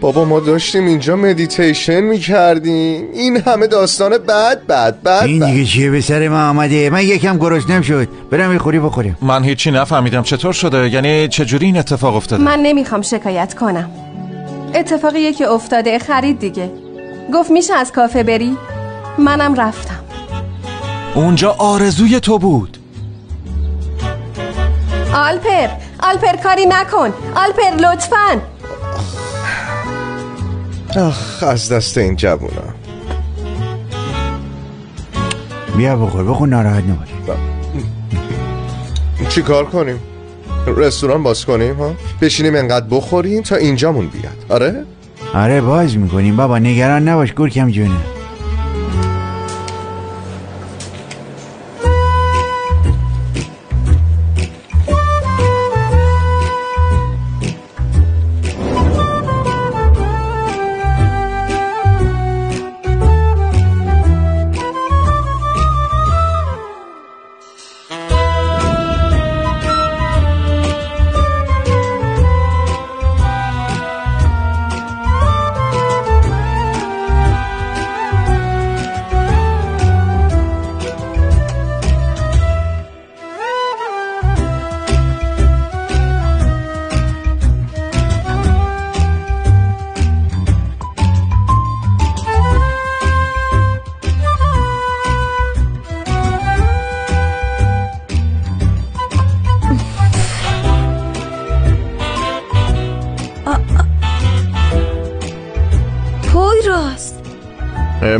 بابا ما داشتیم اینجا مدیتیشن میکردیم، این همه داستان بد این دیگه چیه به سر ما آمده؟ من یکم گرسنم شد، برم یه خوری بخوریم. من هیچی نفهمیدم چطور شده، یعنی چجوری این اتفاق افتاده؟ من نمیخوام شکایت کنم، اتفاقیه که افتاده. خرید دیگه، گفت میشه از کافه بری؟ منم رفتم. اونجا آرزوی تو بود. آلپر کاری نکن. آلپر لطفاً. از دست این جوونا. بیا بخور ناراحت نباش. چی کار کنیم؟ رستوران باز کنیم ها؟ بشینیم انقدر بخوریم تا اینجامون بیاد. آره باز میکنیم بابا، نگران نباش گورکم جونه.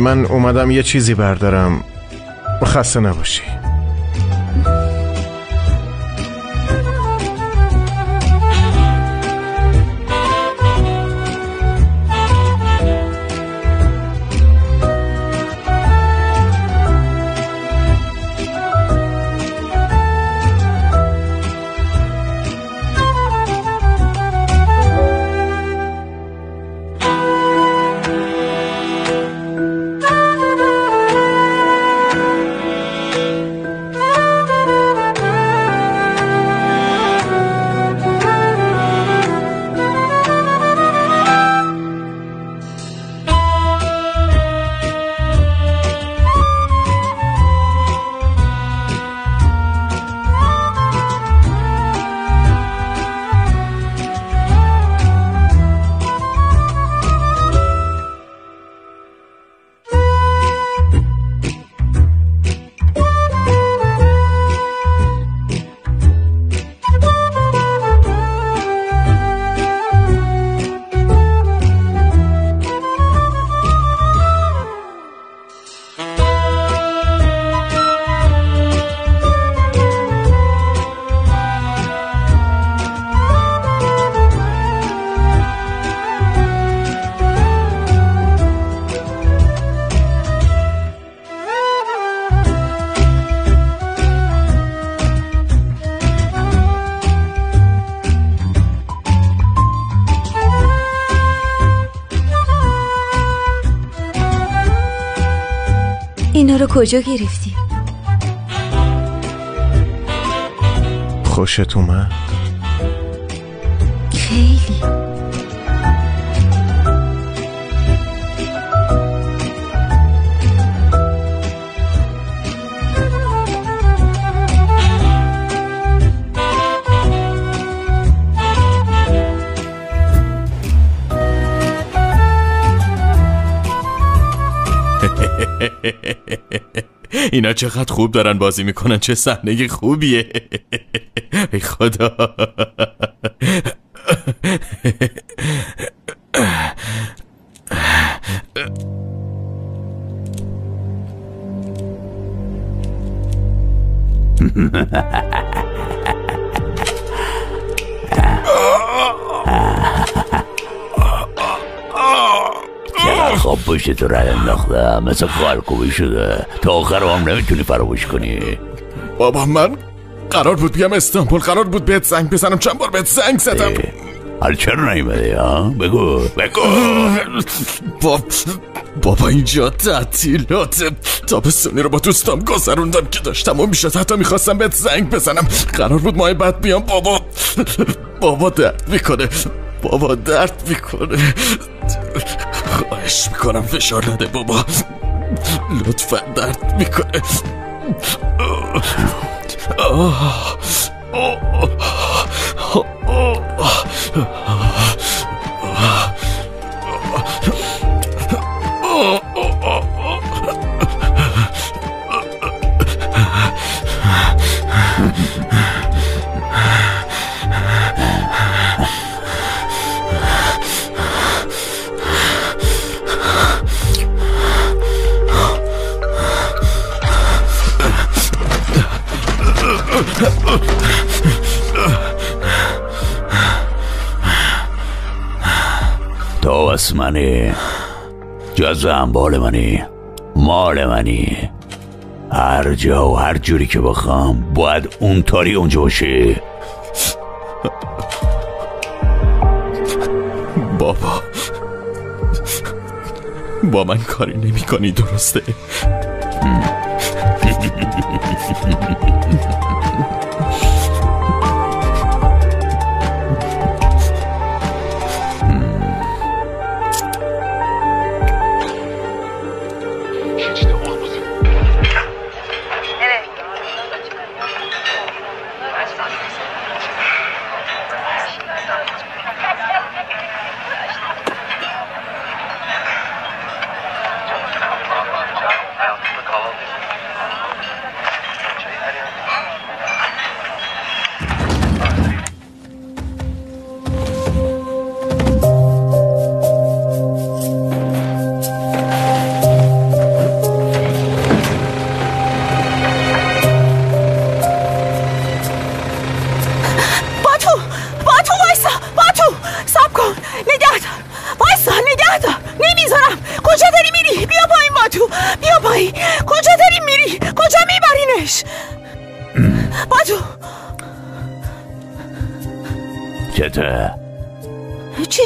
من اومدم یه چیزی بردارم، خسته نباشی. اینا رو کجا گرفتی؟ خوشت اومد؟ خیلی. اینا چقدر خوب دارن بازی میکنن، چه صحنه خوبیه. ای خدا. چقدر خواب پشت تو راه انداختم، مثل خالکوبی شده، تا آخر هم نمیتونی فراموش کنی. بابا من قرار بود بیام استانبول، قرار بود بهت زنگ بزنم، چند بار بهت زنگ زدم. حالا چرا نیومدی ها؟ بگو. بابا اینجا تعطیلات تابستونی رو با دوستام گذروندم که داشتم و میشد حتی میخواستم بهت زنگ بزنم، قرار بود ماه بعد بیام. بابا درد میکنه، بابا درد میکنه، خواهش میکنم فشار نده بابا، لطفا درد میکنه. پس منی، جز انبال منی، مال منی. هر جا و هر جوری که بخوام باید اونطوری اونجا باشی. بابا با من کاری نمی کنی، درسته؟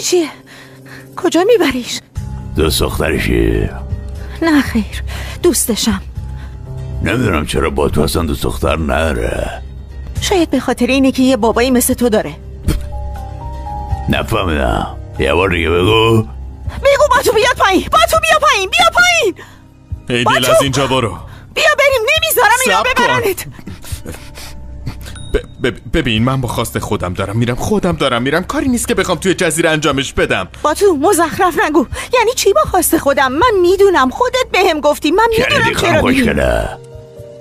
چیه؟ کجا میبریش؟ دوست دخترشی؟ نه خیر، دوستشم. نمیدونم چرا با تو اصلا دوست دختر نداره. شاید به خاطر اینه که یه بابایی مثل تو داره. نفهمیدم، یه بار دیگه بگو. بگو با تو بیاد پایین، با تو بیا پایین، بیا پایین. ای دل از اینجا برو. بیا بریم، نمیذارم اینا ببرنت. ببین من با خواست خودم دارم میرم، کاری نیست که بخوام توی جزیره انجامش بدم. با تو مزخرف نگو. یعنی چی با خواست خودم؟ من میدونم، خودت بهم گفتی، من میدونم چرا میگی.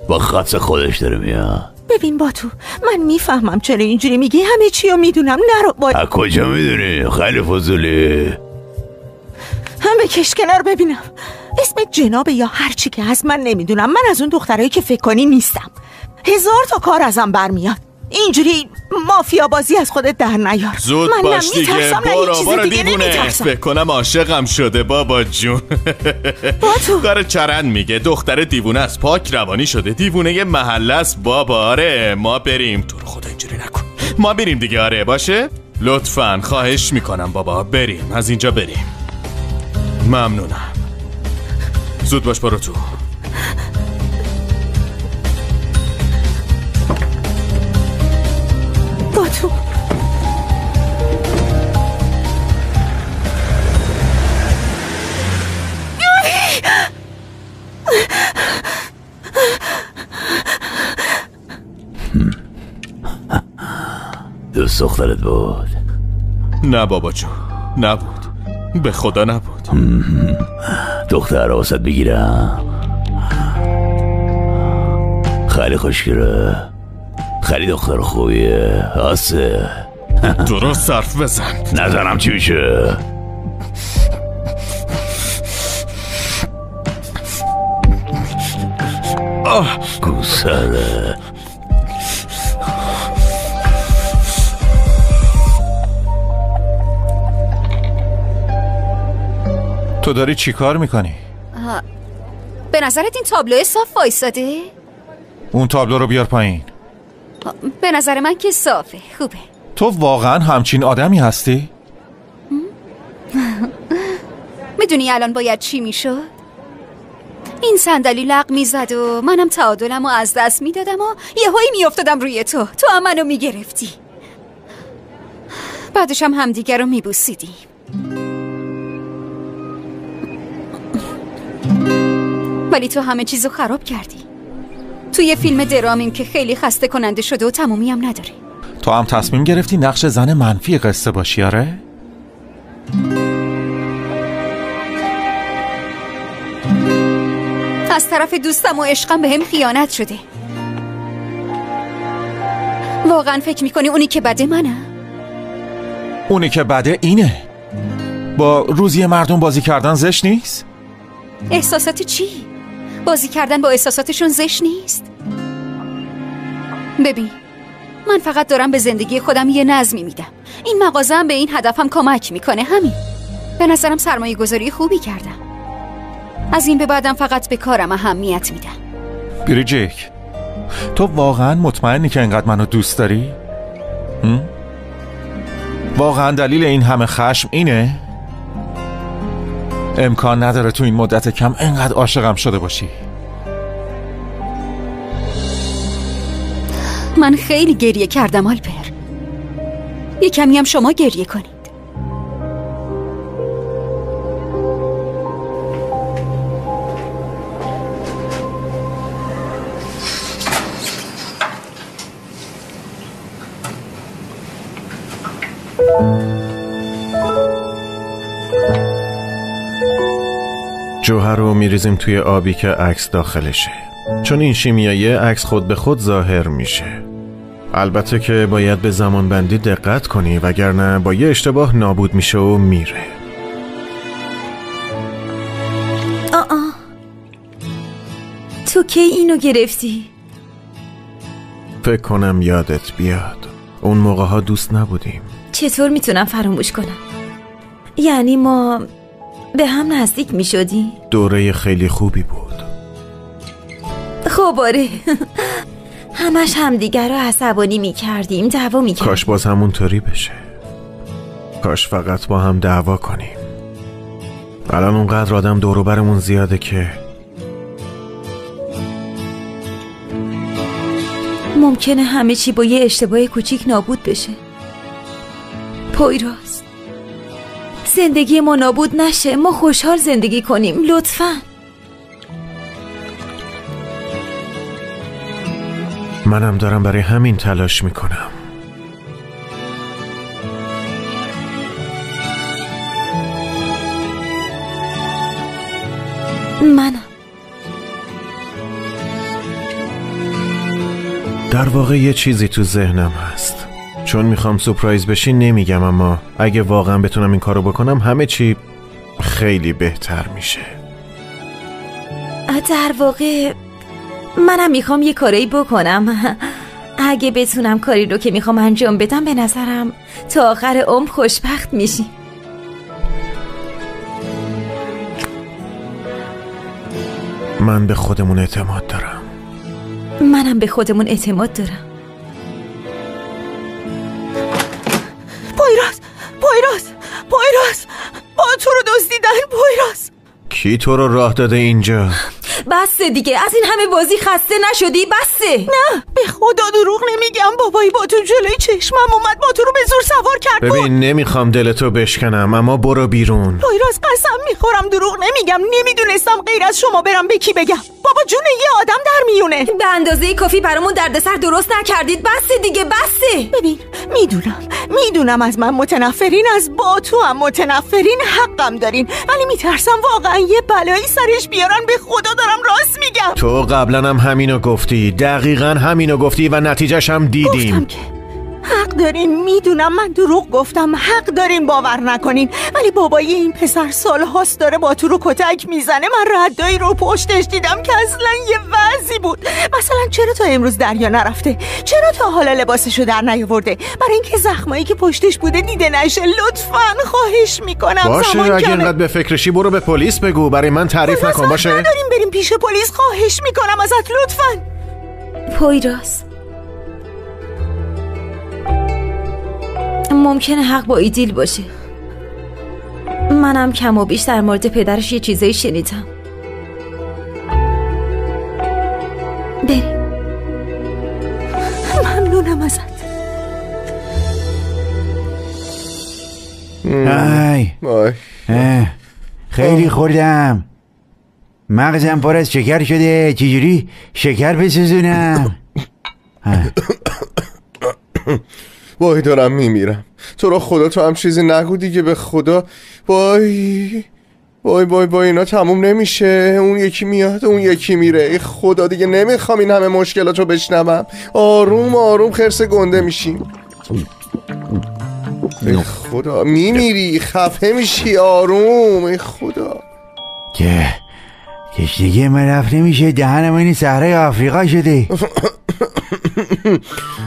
با خواست خودش داره میاد. ببین با تو، من میفهمم چرا اینجوری میگی، همه چی رو میدونم. نرو با از کجا میدونی؟ خیلی فضولی. هم بکش کنار ببینم. اسمت جنابه یا هر چی که هست من نمیدونم. من از اون دخترایی که فکر کنی نیستم. 1000 تا کار ازم برمیاد. اینجوری مافیا بازی از خودت در نیار. زود باش دیگه، برو دیوونه. فکر کنم عاشقم شده بابا جون. داره چرند میگه، دختر دیوونه است، پاک روانی شده، دیوونه محله است بابا. آره ما بریم. تو رو خدا اینجوری نکن، ما بریم دیگه. آره باشه لطفاً، خواهش میکنم بابا، بریم از اینجا بریم. ممنونم. زود باش، برو تو. با تو. دوست دخترت بود؟ نه بابا جون، نبود، به خدا نبود. دختر رو واسط بگیرم. خیلی خوشگله، خیلی دختر خوبیه. آسه درست صرف بزن. نزنم چی میشه؟ گوساله. تو داری چی کار میکنی؟ به نظرت این تابلو صاف وایساده؟ اون تابلو رو بیار پایین. به نظر من که صافه، خوبه. تو واقعا همچین آدمی هستی؟ میدونی الان باید چی میشد؟ این صندلی لق میزد و منم تعادلم رو از دست میدادم و یهویی میافتادم روی تو هم منو میگرفتی. بعدش هم همدیگر رو میبوسیدیم. ولی تو همه چیزو خراب کردی. تو یه فیلم درامیم که خیلی خسته کننده شده و تمومی هم نداره. تو هم تصمیم گرفتی نقش زن منفی قصه باشی، آره؟ از طرف دوستم و عشقم به هم خیانت شده. واقعا فکر میکنی اونی که بده منم؟ اونی که بده اینه. با روزی مردم بازی کردن زشت نیست؟ احساسات چی؟ بازی کردن با احساساتشون زشت نیست؟ ببین، من فقط دارم به زندگی خودم یه نظمی میدم. این مغازه هم به این هدفم کمک میکنه، همین. به نظرم سرمایه گذاری خوبی کردم. از این به بعدم فقط به کارم اهمیت میدم. بریجیک، تو واقعا مطمئنی که انقدر منو دوست داری؟ واقعا دلیل این همه خشم اینه؟ امکان نداره تو این مدت کم انقدر عاشقم شده باشی. من خیلی گریه کردم آلبر. یه کمی هم شما گریه کنید. جوهر رو میریزیم توی آبی که عکس داخلشه، چون این شیمیایی عکس خود به خود ظاهر میشه. البته که باید به زمان بندی دقت کنی، وگرنه با یه اشتباه نابود میشه و میره. تو کی اینو گرفتی؟ فکر کنم یادت بیاد اون موقع ها دوست نبودیم. چطور میتونم فراموش کنم؟ یعنی ما به هم نزدیک میشدی؟ دوره خیلی خوبی بود. خب آره همش همدیگر رو عصبانی میکردیم، دعوا میکردیم. کاش باز همونطوری بشه. کاش فقط با هم دعوا کنیم. الان اونقدر آدم دور و برمون زیاده که ممکنه همه چی با یه اشتباه کوچیک نابود بشه. پویراز، زندگی ما نابود نشه، ما خوشحال زندگی کنیم لطفاً. منم دارم برای همین تلاش میکنم. منم در واقع یه چیزی تو ذهنم هست. چون میخوام سورپرایز بشی نمیگم، اما اگه واقعا بتونم این کارو بکنم همه چی خیلی بهتر میشه. در واقع منم میخوام یه کاری بکنم. اگه بتونم کاری رو که میخوام انجام بدم به نظرم تا آخر عمر خوشبخت میشی. من به خودمون اعتماد دارم. منم به خودمون اعتماد دارم. پویراز با تو رو دزدیدن. پویراز، کی تو رو راه داده اینجا؟ بسه دیگه، از این همه بازی خسته نشدی؟ بسه. نه به خدا دروغ نمیگم، بابایی با تو جلوی چشمم اومد، با تو رو به زور سوار کرد. ببین نمیخوام دلتو بشکنم، اما برو بیرون. پویراز قسم میخورم دروغ نمیگم، نمیدونستم غیر از شما برم به کی بگم. بابا جون یه آدم در میونه. به اندازه کافی برامون دردسر درست نکردید. بسه دیگه، بسه. ببین میدونم از من متنفرین، از با تو هم متنفرین، حقم دارین، ولی میترسم واقعا یه بلایی سرش بیارن. به خدا دارم راست میگم. تو قبلا هم همینو گفتی، دقیقا همینو گفتی و نتیجهش هم دیدیم. گفتم که حق دارین، میدونم من دروغ گفتم، حق دارین باور نکنین، ولی بابای این پسر سالهاست داره با تو رو کتک میزنه. من ردایی رو پشتش دیدم که اصلا یه وضعی بود. مثلا چرا تا امروز دریا نرفته؟ چرا تا حالا لباسشو در نیاورده؟ برای اینکه زخمایی که پشتش بوده دیده نشه. لطفاً خواهش میکنم. باشه اگه اینقدر به فکرشی برو به پلیس بگو، برای من تعریف نکن. باشه نداریم بریم پیش پلیس، خواهش میکنم ازت لطفاً. پویراز، ممکنه حق با ایدیل باشه. منم کم و بیش در مورد پدرش یه چیزایی شنیدم. بریم. ممنونم ازت. خیلی خوردم، مغزم پر از شکر شده. چجوری شکر بسوزونم؟ وای دارم میمیرم. تو رو خدا تو هم چیزی نگو دیگه، به خدا. وای اینا تموم نمیشه. اون یکی میاد اون یکی میره. ای خدا دیگه نمیخوام این همه مشکلاتو بشنوم. آروم خرس گنده میشیم. ای خدا میمیری، خفه میشی. آروم. ای خدا کشتیگی من رفت نمیشه، دهنم این صحرای آفریقا شده.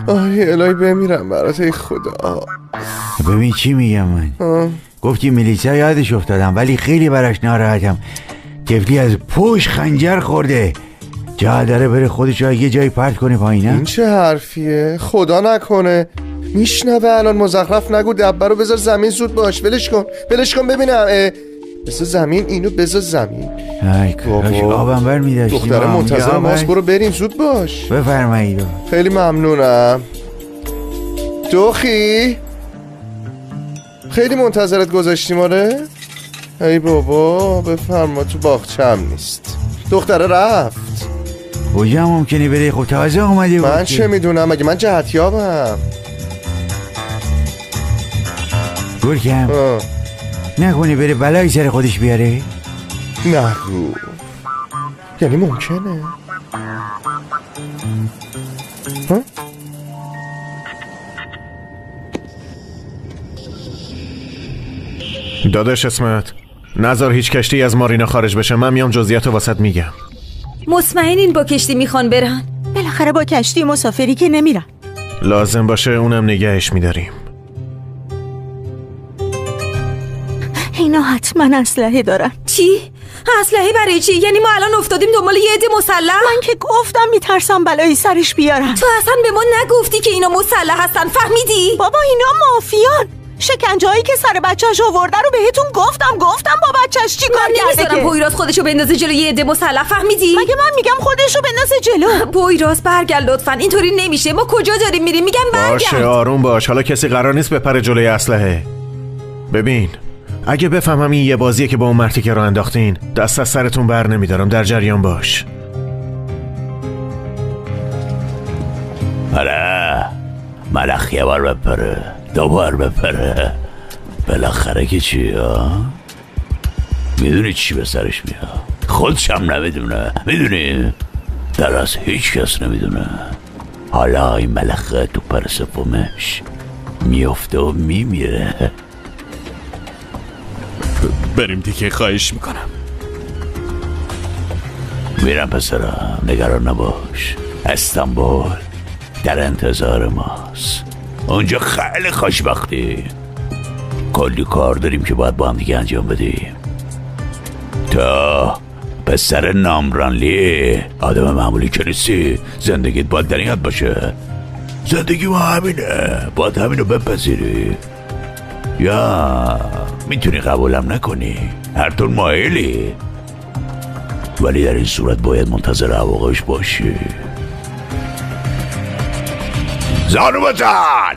آی الهی بمیرم برات. ای خدا. ببین چی میگم من. گفتی ملیسا یادش افتادم، ولی خیلی براش ناراحتم. طفلی از پشت خنجر خورده، جا داره بره خودش یه جایی پرت کنه پایینه. این چه حرفیه؟ خدا نکنه میشنوه الان. مزخرف نگو، دبه رو بذار زمین، زود باش. ولش کن ببینم. بذار زمین، اینو بذار زمین. ای کاش آبم بر میداشتیم. دختره منتظر ماست، برو بریم زود باش. بفرمایید. خیلی ممنونم. دوخی خیلی منتظرت گذاشتیم. آره ای بابا بفرما، تو باغچه‌ام نیست. دختره رفت. کجا ممکنه بره؟ خب تازه اومده بود. من چه میدونم، مگه من جهتیابم؟ گرگم نکنه بره بلایی سر خودش بیاره؟ نگو، یعنی ممکنه؟ ها؟ داداش اسمت نظر هیچ کشتی از مارینا خارج بشه. من میام جزئیات واسط میگم. مطمئنین با کشتی میخوان برن؟ بالاخره با کشتی مسافری که نمیرن. لازم باشه اونم نگهش میداریم. اینا حتما اسلحه دارن. چی؟ اسلحه برای چی؟ یعنی ما الان افتادیم دنبال یه عده مسلح؟ من که گفتم میترسم بلایی سرش بیارن. تو اصلا به ما نگفتی که اینا مسلح هستن، فهمیدی؟ بابا اینا مافیان. شکنجه‌ای که سر بچه‌ش آورده رو بهتون گفتم با بچه‌ش چیکار کرده. من نمیذارم پویراز خودشو بندازه جلوی یه عده مسلح، فهمیدی؟ مگه من میگم خودشو بندازه جلو؟ پویراز برگرد لطفاً، اینطوری نمیشه. ما کجا داریم میریم؟ میگم برگرد. باشه آروم باش، حالا کسی قرار نیست بپره جلوی اسلحه. ببین اگه بفهمم این یه بازیه که با اون مرتی که رو انداختین، دست از سرتون بر نمیدارم. در جریان باش. آره ملخ یه بار بپره، دو بار بپره، بالاخره که چی ها؟ میدونی چی به سرش میاد؟ خودشم نمیدونه. میدونی؟ در از هیچ کس نمیدونه. حالا این ملخه تو پر سومش میفته و میمیره. بریم دیگه، خواهش میکنم. میرم پسرم، نگران نباش. استانبول در انتظار ماست. اونجا خیلی خوشبختی. کلی کار داریم که باید با هم دیگه انجام بدیم. تو پسر نامرانلی آدم معمولی که نیستی. زندگیت باید در این حد باشه. زندگی ما همینه، باید همینو بپذیری. یا میتونی قبولم نکنی، هر طور مایلی، ولی در این صورت باید منتظر عواقبش باشی. زانو بزن.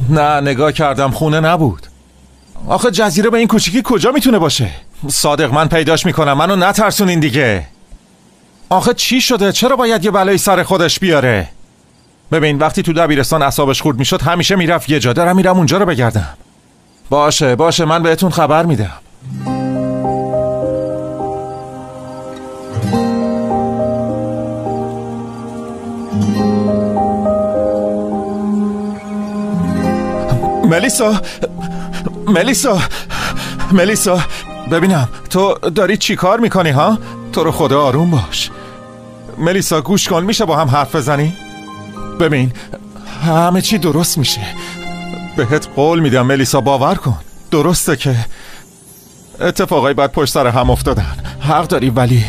نه نگاه کردم خونه نبود. آخه جزیره به این کوچیکی کجا میتونه باشه؟ صادق من پیداش میکنم، منو نترسونین دیگه. آخه چی شده؟ چرا باید یه بلایی سر خودش بیاره؟ ببین وقتی تو دبیرستان اعصابش خورد میشد همیشه میرفت یه جا. دارم میرم اونجا رو بگردم. باشه من بهتون خبر میدم. ملیسا ببینم تو داری چی کار میکنی ها؟ تو رو خدا آروم باش. ملیسا گوش کن، میشه با هم حرف بزنی؟ ببین همه چی درست میشه، بهت قول میدم ملیسا، باور کن. درسته که اتفاقای بعد پشت سر هم افتادن، حق داری، ولی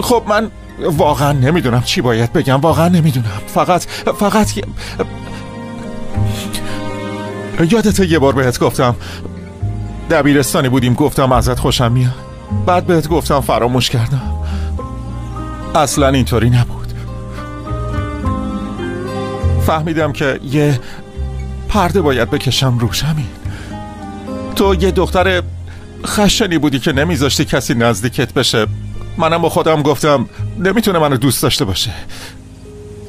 خب من واقعا نمیدونم چی باید بگم. واقعا نمیدونم. فقط یادته یه بار بهت گفتم دبیرستانی بودیم، گفتم ازت خوشم میاد، بعد بهت گفتم فراموش کردم. اصلا اینطوری نبود. فهمیدم که یه پرده باید بکشم روش. همین. تو یه دختر خشنی بودی که نمیذاشتی کسی نزدیکت بشه. منم با خودم گفتم نمیتونه منو دوست داشته باشه.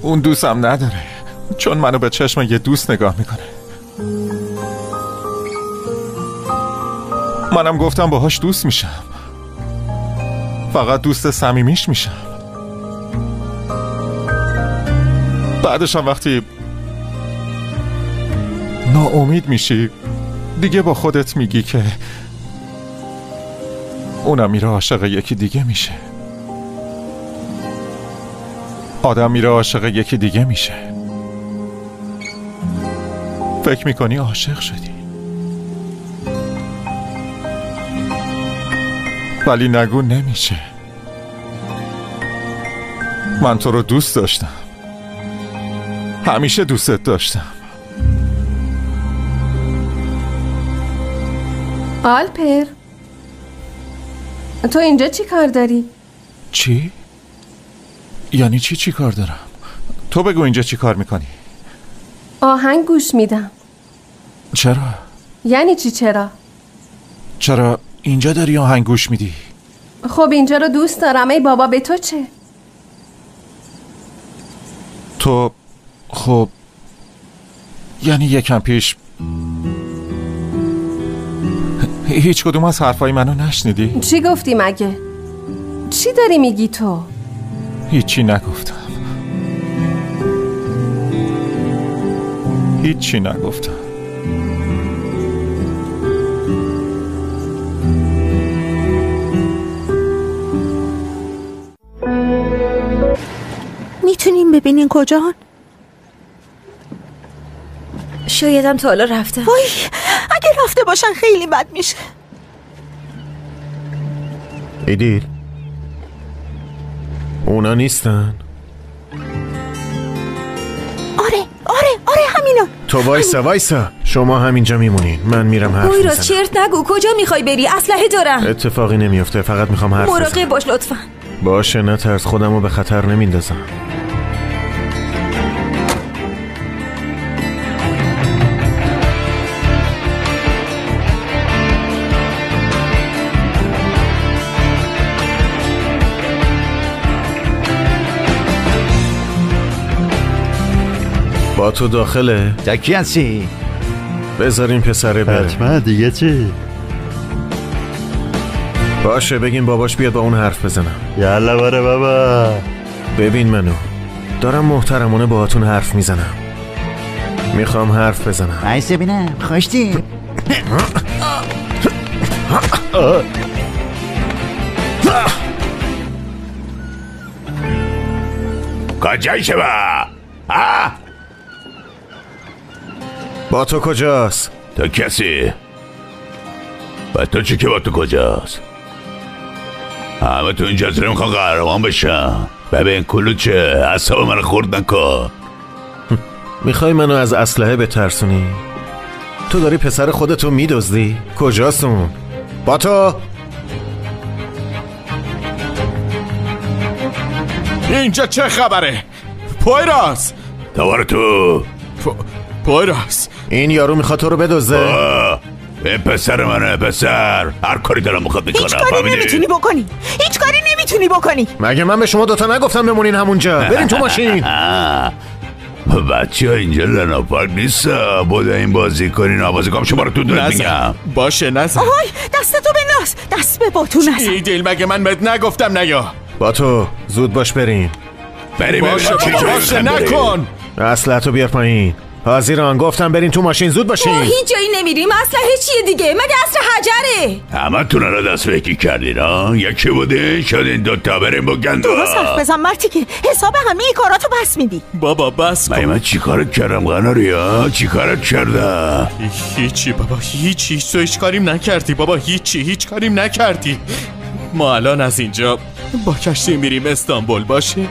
اون دوستم نداره، چون منو به چشم یه دوست نگاه میکنه. منم گفتم باهاش دوست میشم، فقط دوست صمیمیش میشم. بعدش هم وقتی ناامید میشی دیگه با خودت میگی که اونم میره عاشق یکی دیگه میشه. آدم میره عاشق یکی دیگه میشه. فکر میکنی عاشق شدی، ولی نگو نمیشه. من تو رو دوست داشتم، همیشه دوستت داشتم. آلپر، تو اینجا چی کار داری؟ چی؟ یعنی چی کار دارم؟ تو بگو اینجا چی کار میکنی؟ آهنگ گوش میدم. چرا؟ یعنی چی چرا؟ چرا اینجا داری آهنگ گوش میدی؟ خب اینجا رو دوست دارم. ای بابا به تو چه؟ تو خب یعنی یکم پیش هیچ کدوم از حرفای منو نشنیدی؟ چی گفتی مگه؟ چی داری میگی تو؟ هیچی نگفتم، هیچی نگفتم. میتونیم ببینین کجان؟ شایدم تا حالا رفتم. وای اگه رفته باشن خیلی بد میشه. ایدیل، اونا نیستن؟ آره همینا. تو وایسا شما همینجا میمونین، من میرم حرف میزنم. بویراز چرت نگو، کجا میخوای بری؟ اسلحه دارم. اتفاقی نمیفته، فقط میخوام حرف بزنم. مراقب باش لطفا. باشه نترس، خودمو به خطر نمیندازم. با تو داخله؟ کی هستی؟ بذارین پسره بره. حتما دیگه چی؟ باشه بگین باباش بیاد با اون حرف بزنم. یالا باره بابا. ببین منو دارم محترمانه باهاتون حرف میزنم، میخوام حرف بزنم. عیس ببینم خوشتی؟ کجای شبا؟ با تو کجاست؟ تو کسی؟ با تو چی که با تو کجاست؟ همه تو این جزیره میخوان قهرمان بشن. ببین کلوچه اعصاب من خورد نکن. میخوای منو از اسلحه بترسونی؟ تو داری پسر خودتو میدزدی؟ کجاست اون؟ با تو؟ اینجا چه خبره؟ پویراز دوباره تو پویراز این یارو میخواد تو رو بدزده. این پسر منه، پسر هر کاری دارم میخواد میکنم. هیچ کاری نمیتونی بکنی. مگه من به شما دوتا نگفتم بمونین همونجا؟ برین تو ماشین. بچه ها اینجا لناپارک نیست، بوده این بازی کنین. آوازی کنم شما رو تو دارم میگم. باشه نزن. آهای دستتو بناز، دست به باتو نزن. ایدیل مگه من بهت نگفتم نیا؟ با تو زود باش بریم. باشه نکن. اسلحه‌تو بیار پایین. حاضران گفتم برین تو ماشین، زود باشین. هیچ جایی نمیریم. اسلحه چیه دیگه؟ مگه اصل حجره؟ همه تون رو دست بکی کردین ها؟ یکی بوده شد این دوتا بریم با گنده. درست حرف بزن مرتی که حساب همه ای کاراتو بس میدی. بابا بس کن. من چی کارت کردم قناری ها؟ چی کارت کردم؟ هیچی بابا، هیچ تو هیچ کاریم نکردی بابا، هیچ کاریم نکردی. ما الان از اینجا با کشتی میریم استانبول. باشه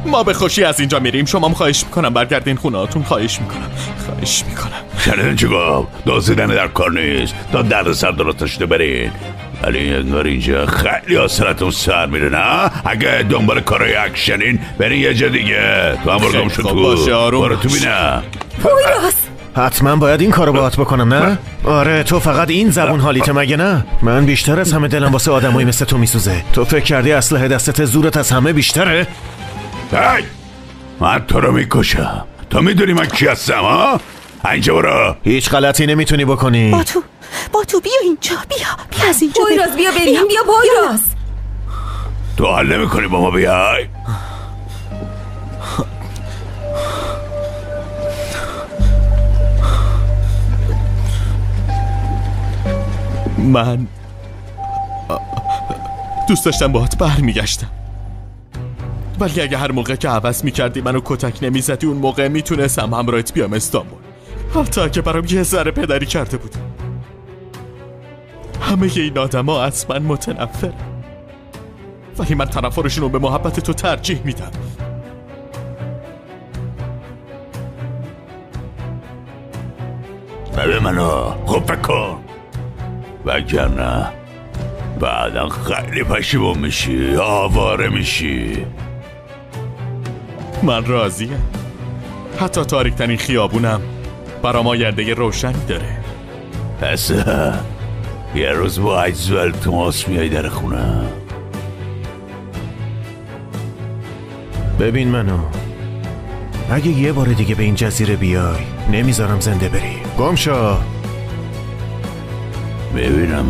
ما به خوشی از اینجا میریم. شما خواهش میکنم برگردین خونهاتون. خواهش میکنم. شنیدن چی گفت؟ دزدیدن در کار نیست، تا درد سر درست شده برین. ولی انگار اینجا خیلی آسرتون سر میره نه؟ اگه دنبال کارهای اکشنین برین یه جا دیگه. تو هم برگم شد تو برو تو بینم. پویراز حتما باید این کارو باهات بکنم نه؟ آره تو فقط این زبون حالیت مگه نه؟ من بیشتر از همه دلم واسه آدمایی مثل تو میسوزه. تو فکر کردی اسلحه دستت زورت از همه بیشتره؟ هی! من تو رو میکشم. تو میدونی من کی هستم ها؟ اینجا برو. هیچ غلطی نمیتونی بکنی. با تو بیا اینجا. بیا از اینجا. پویراز بیا بریم. بیا پویراز. تو حال نمیکنی با ما بیای؟ من دوست داشتم باهات برمیگشتم، ولی اگه هر موقع که عوض میکردی منو کتک نمیزدی اون موقع میتونستم همراهت بیام استانبول. حتی اگه برام یه ذره پدری کرده بود. همه این آدم ها از من متنفر، ولی من تنفرشون رو به محبت تو ترجیح میدم. ببین منو خوب فکر کن، وگرنه بعدا خیلی پشیمون میشی، آواره میشی. من راضیم. حتی تاریک‌ترین خیابونم برام آینده روشنی داره. پس یه روز با عجز و التماس میای در خونه. ببین منو، اگه یه بار دیگه به این جزیره بیای نمیذارم زنده بری. گم شو. ببینم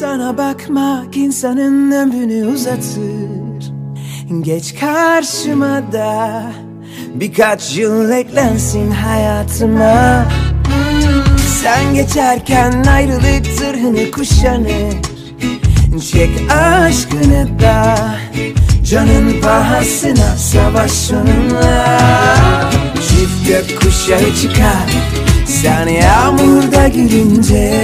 Sana bakmak insanın ömrünü uzatır. Geç karşıma da birkaç yıl eklensin hayatıma. Sen geçerken ayrılık zırhını kuşanır. Çek aşkını da canın pahasına savaş onunla. Çift gökkuşağı çıkar sen yağmurda gülünce.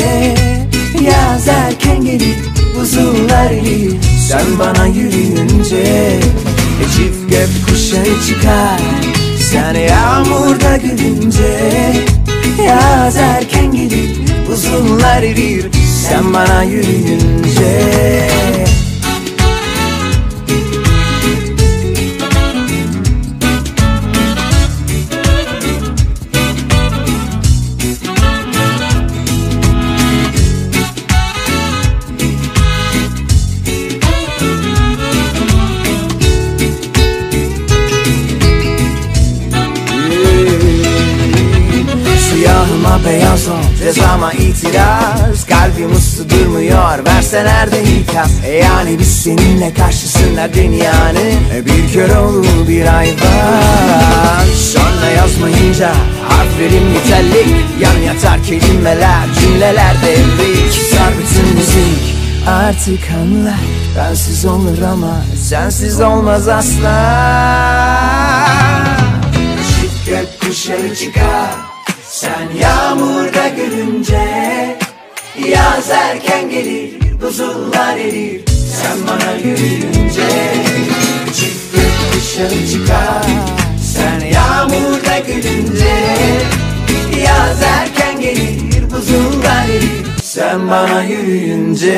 Yaz erken gelir, buzullar erir sen bana yürüyünce. Çift gökkuşağı çıkar sen yağmurda gülünce. Yaz erken gelir, buzullar erir sen bana yürüyünce. Siyahıma beyaz ol, cezama itiraz. Kalbim uslu durmuyor, verseler de ikaz. Yani biz seninle karşısında dünyanın bir kör olur bir hayvan. Sonra yazmayınca harflerim nitelik, yan yatar kelimeler, cümleler devrik. Sar bütün müzik artık anla. Bensiz olur ama sensiz olmaz asla. Çift gökkuşağı çıkar sen yağmurda gülünce. Yaz erken gelir, buzullar erir sen bana yürüyünce. Çift gökkuşağı çıkar sen yağmurda gülünce. Yaz erken gelir, buzullar erir sen bana yürüyünce.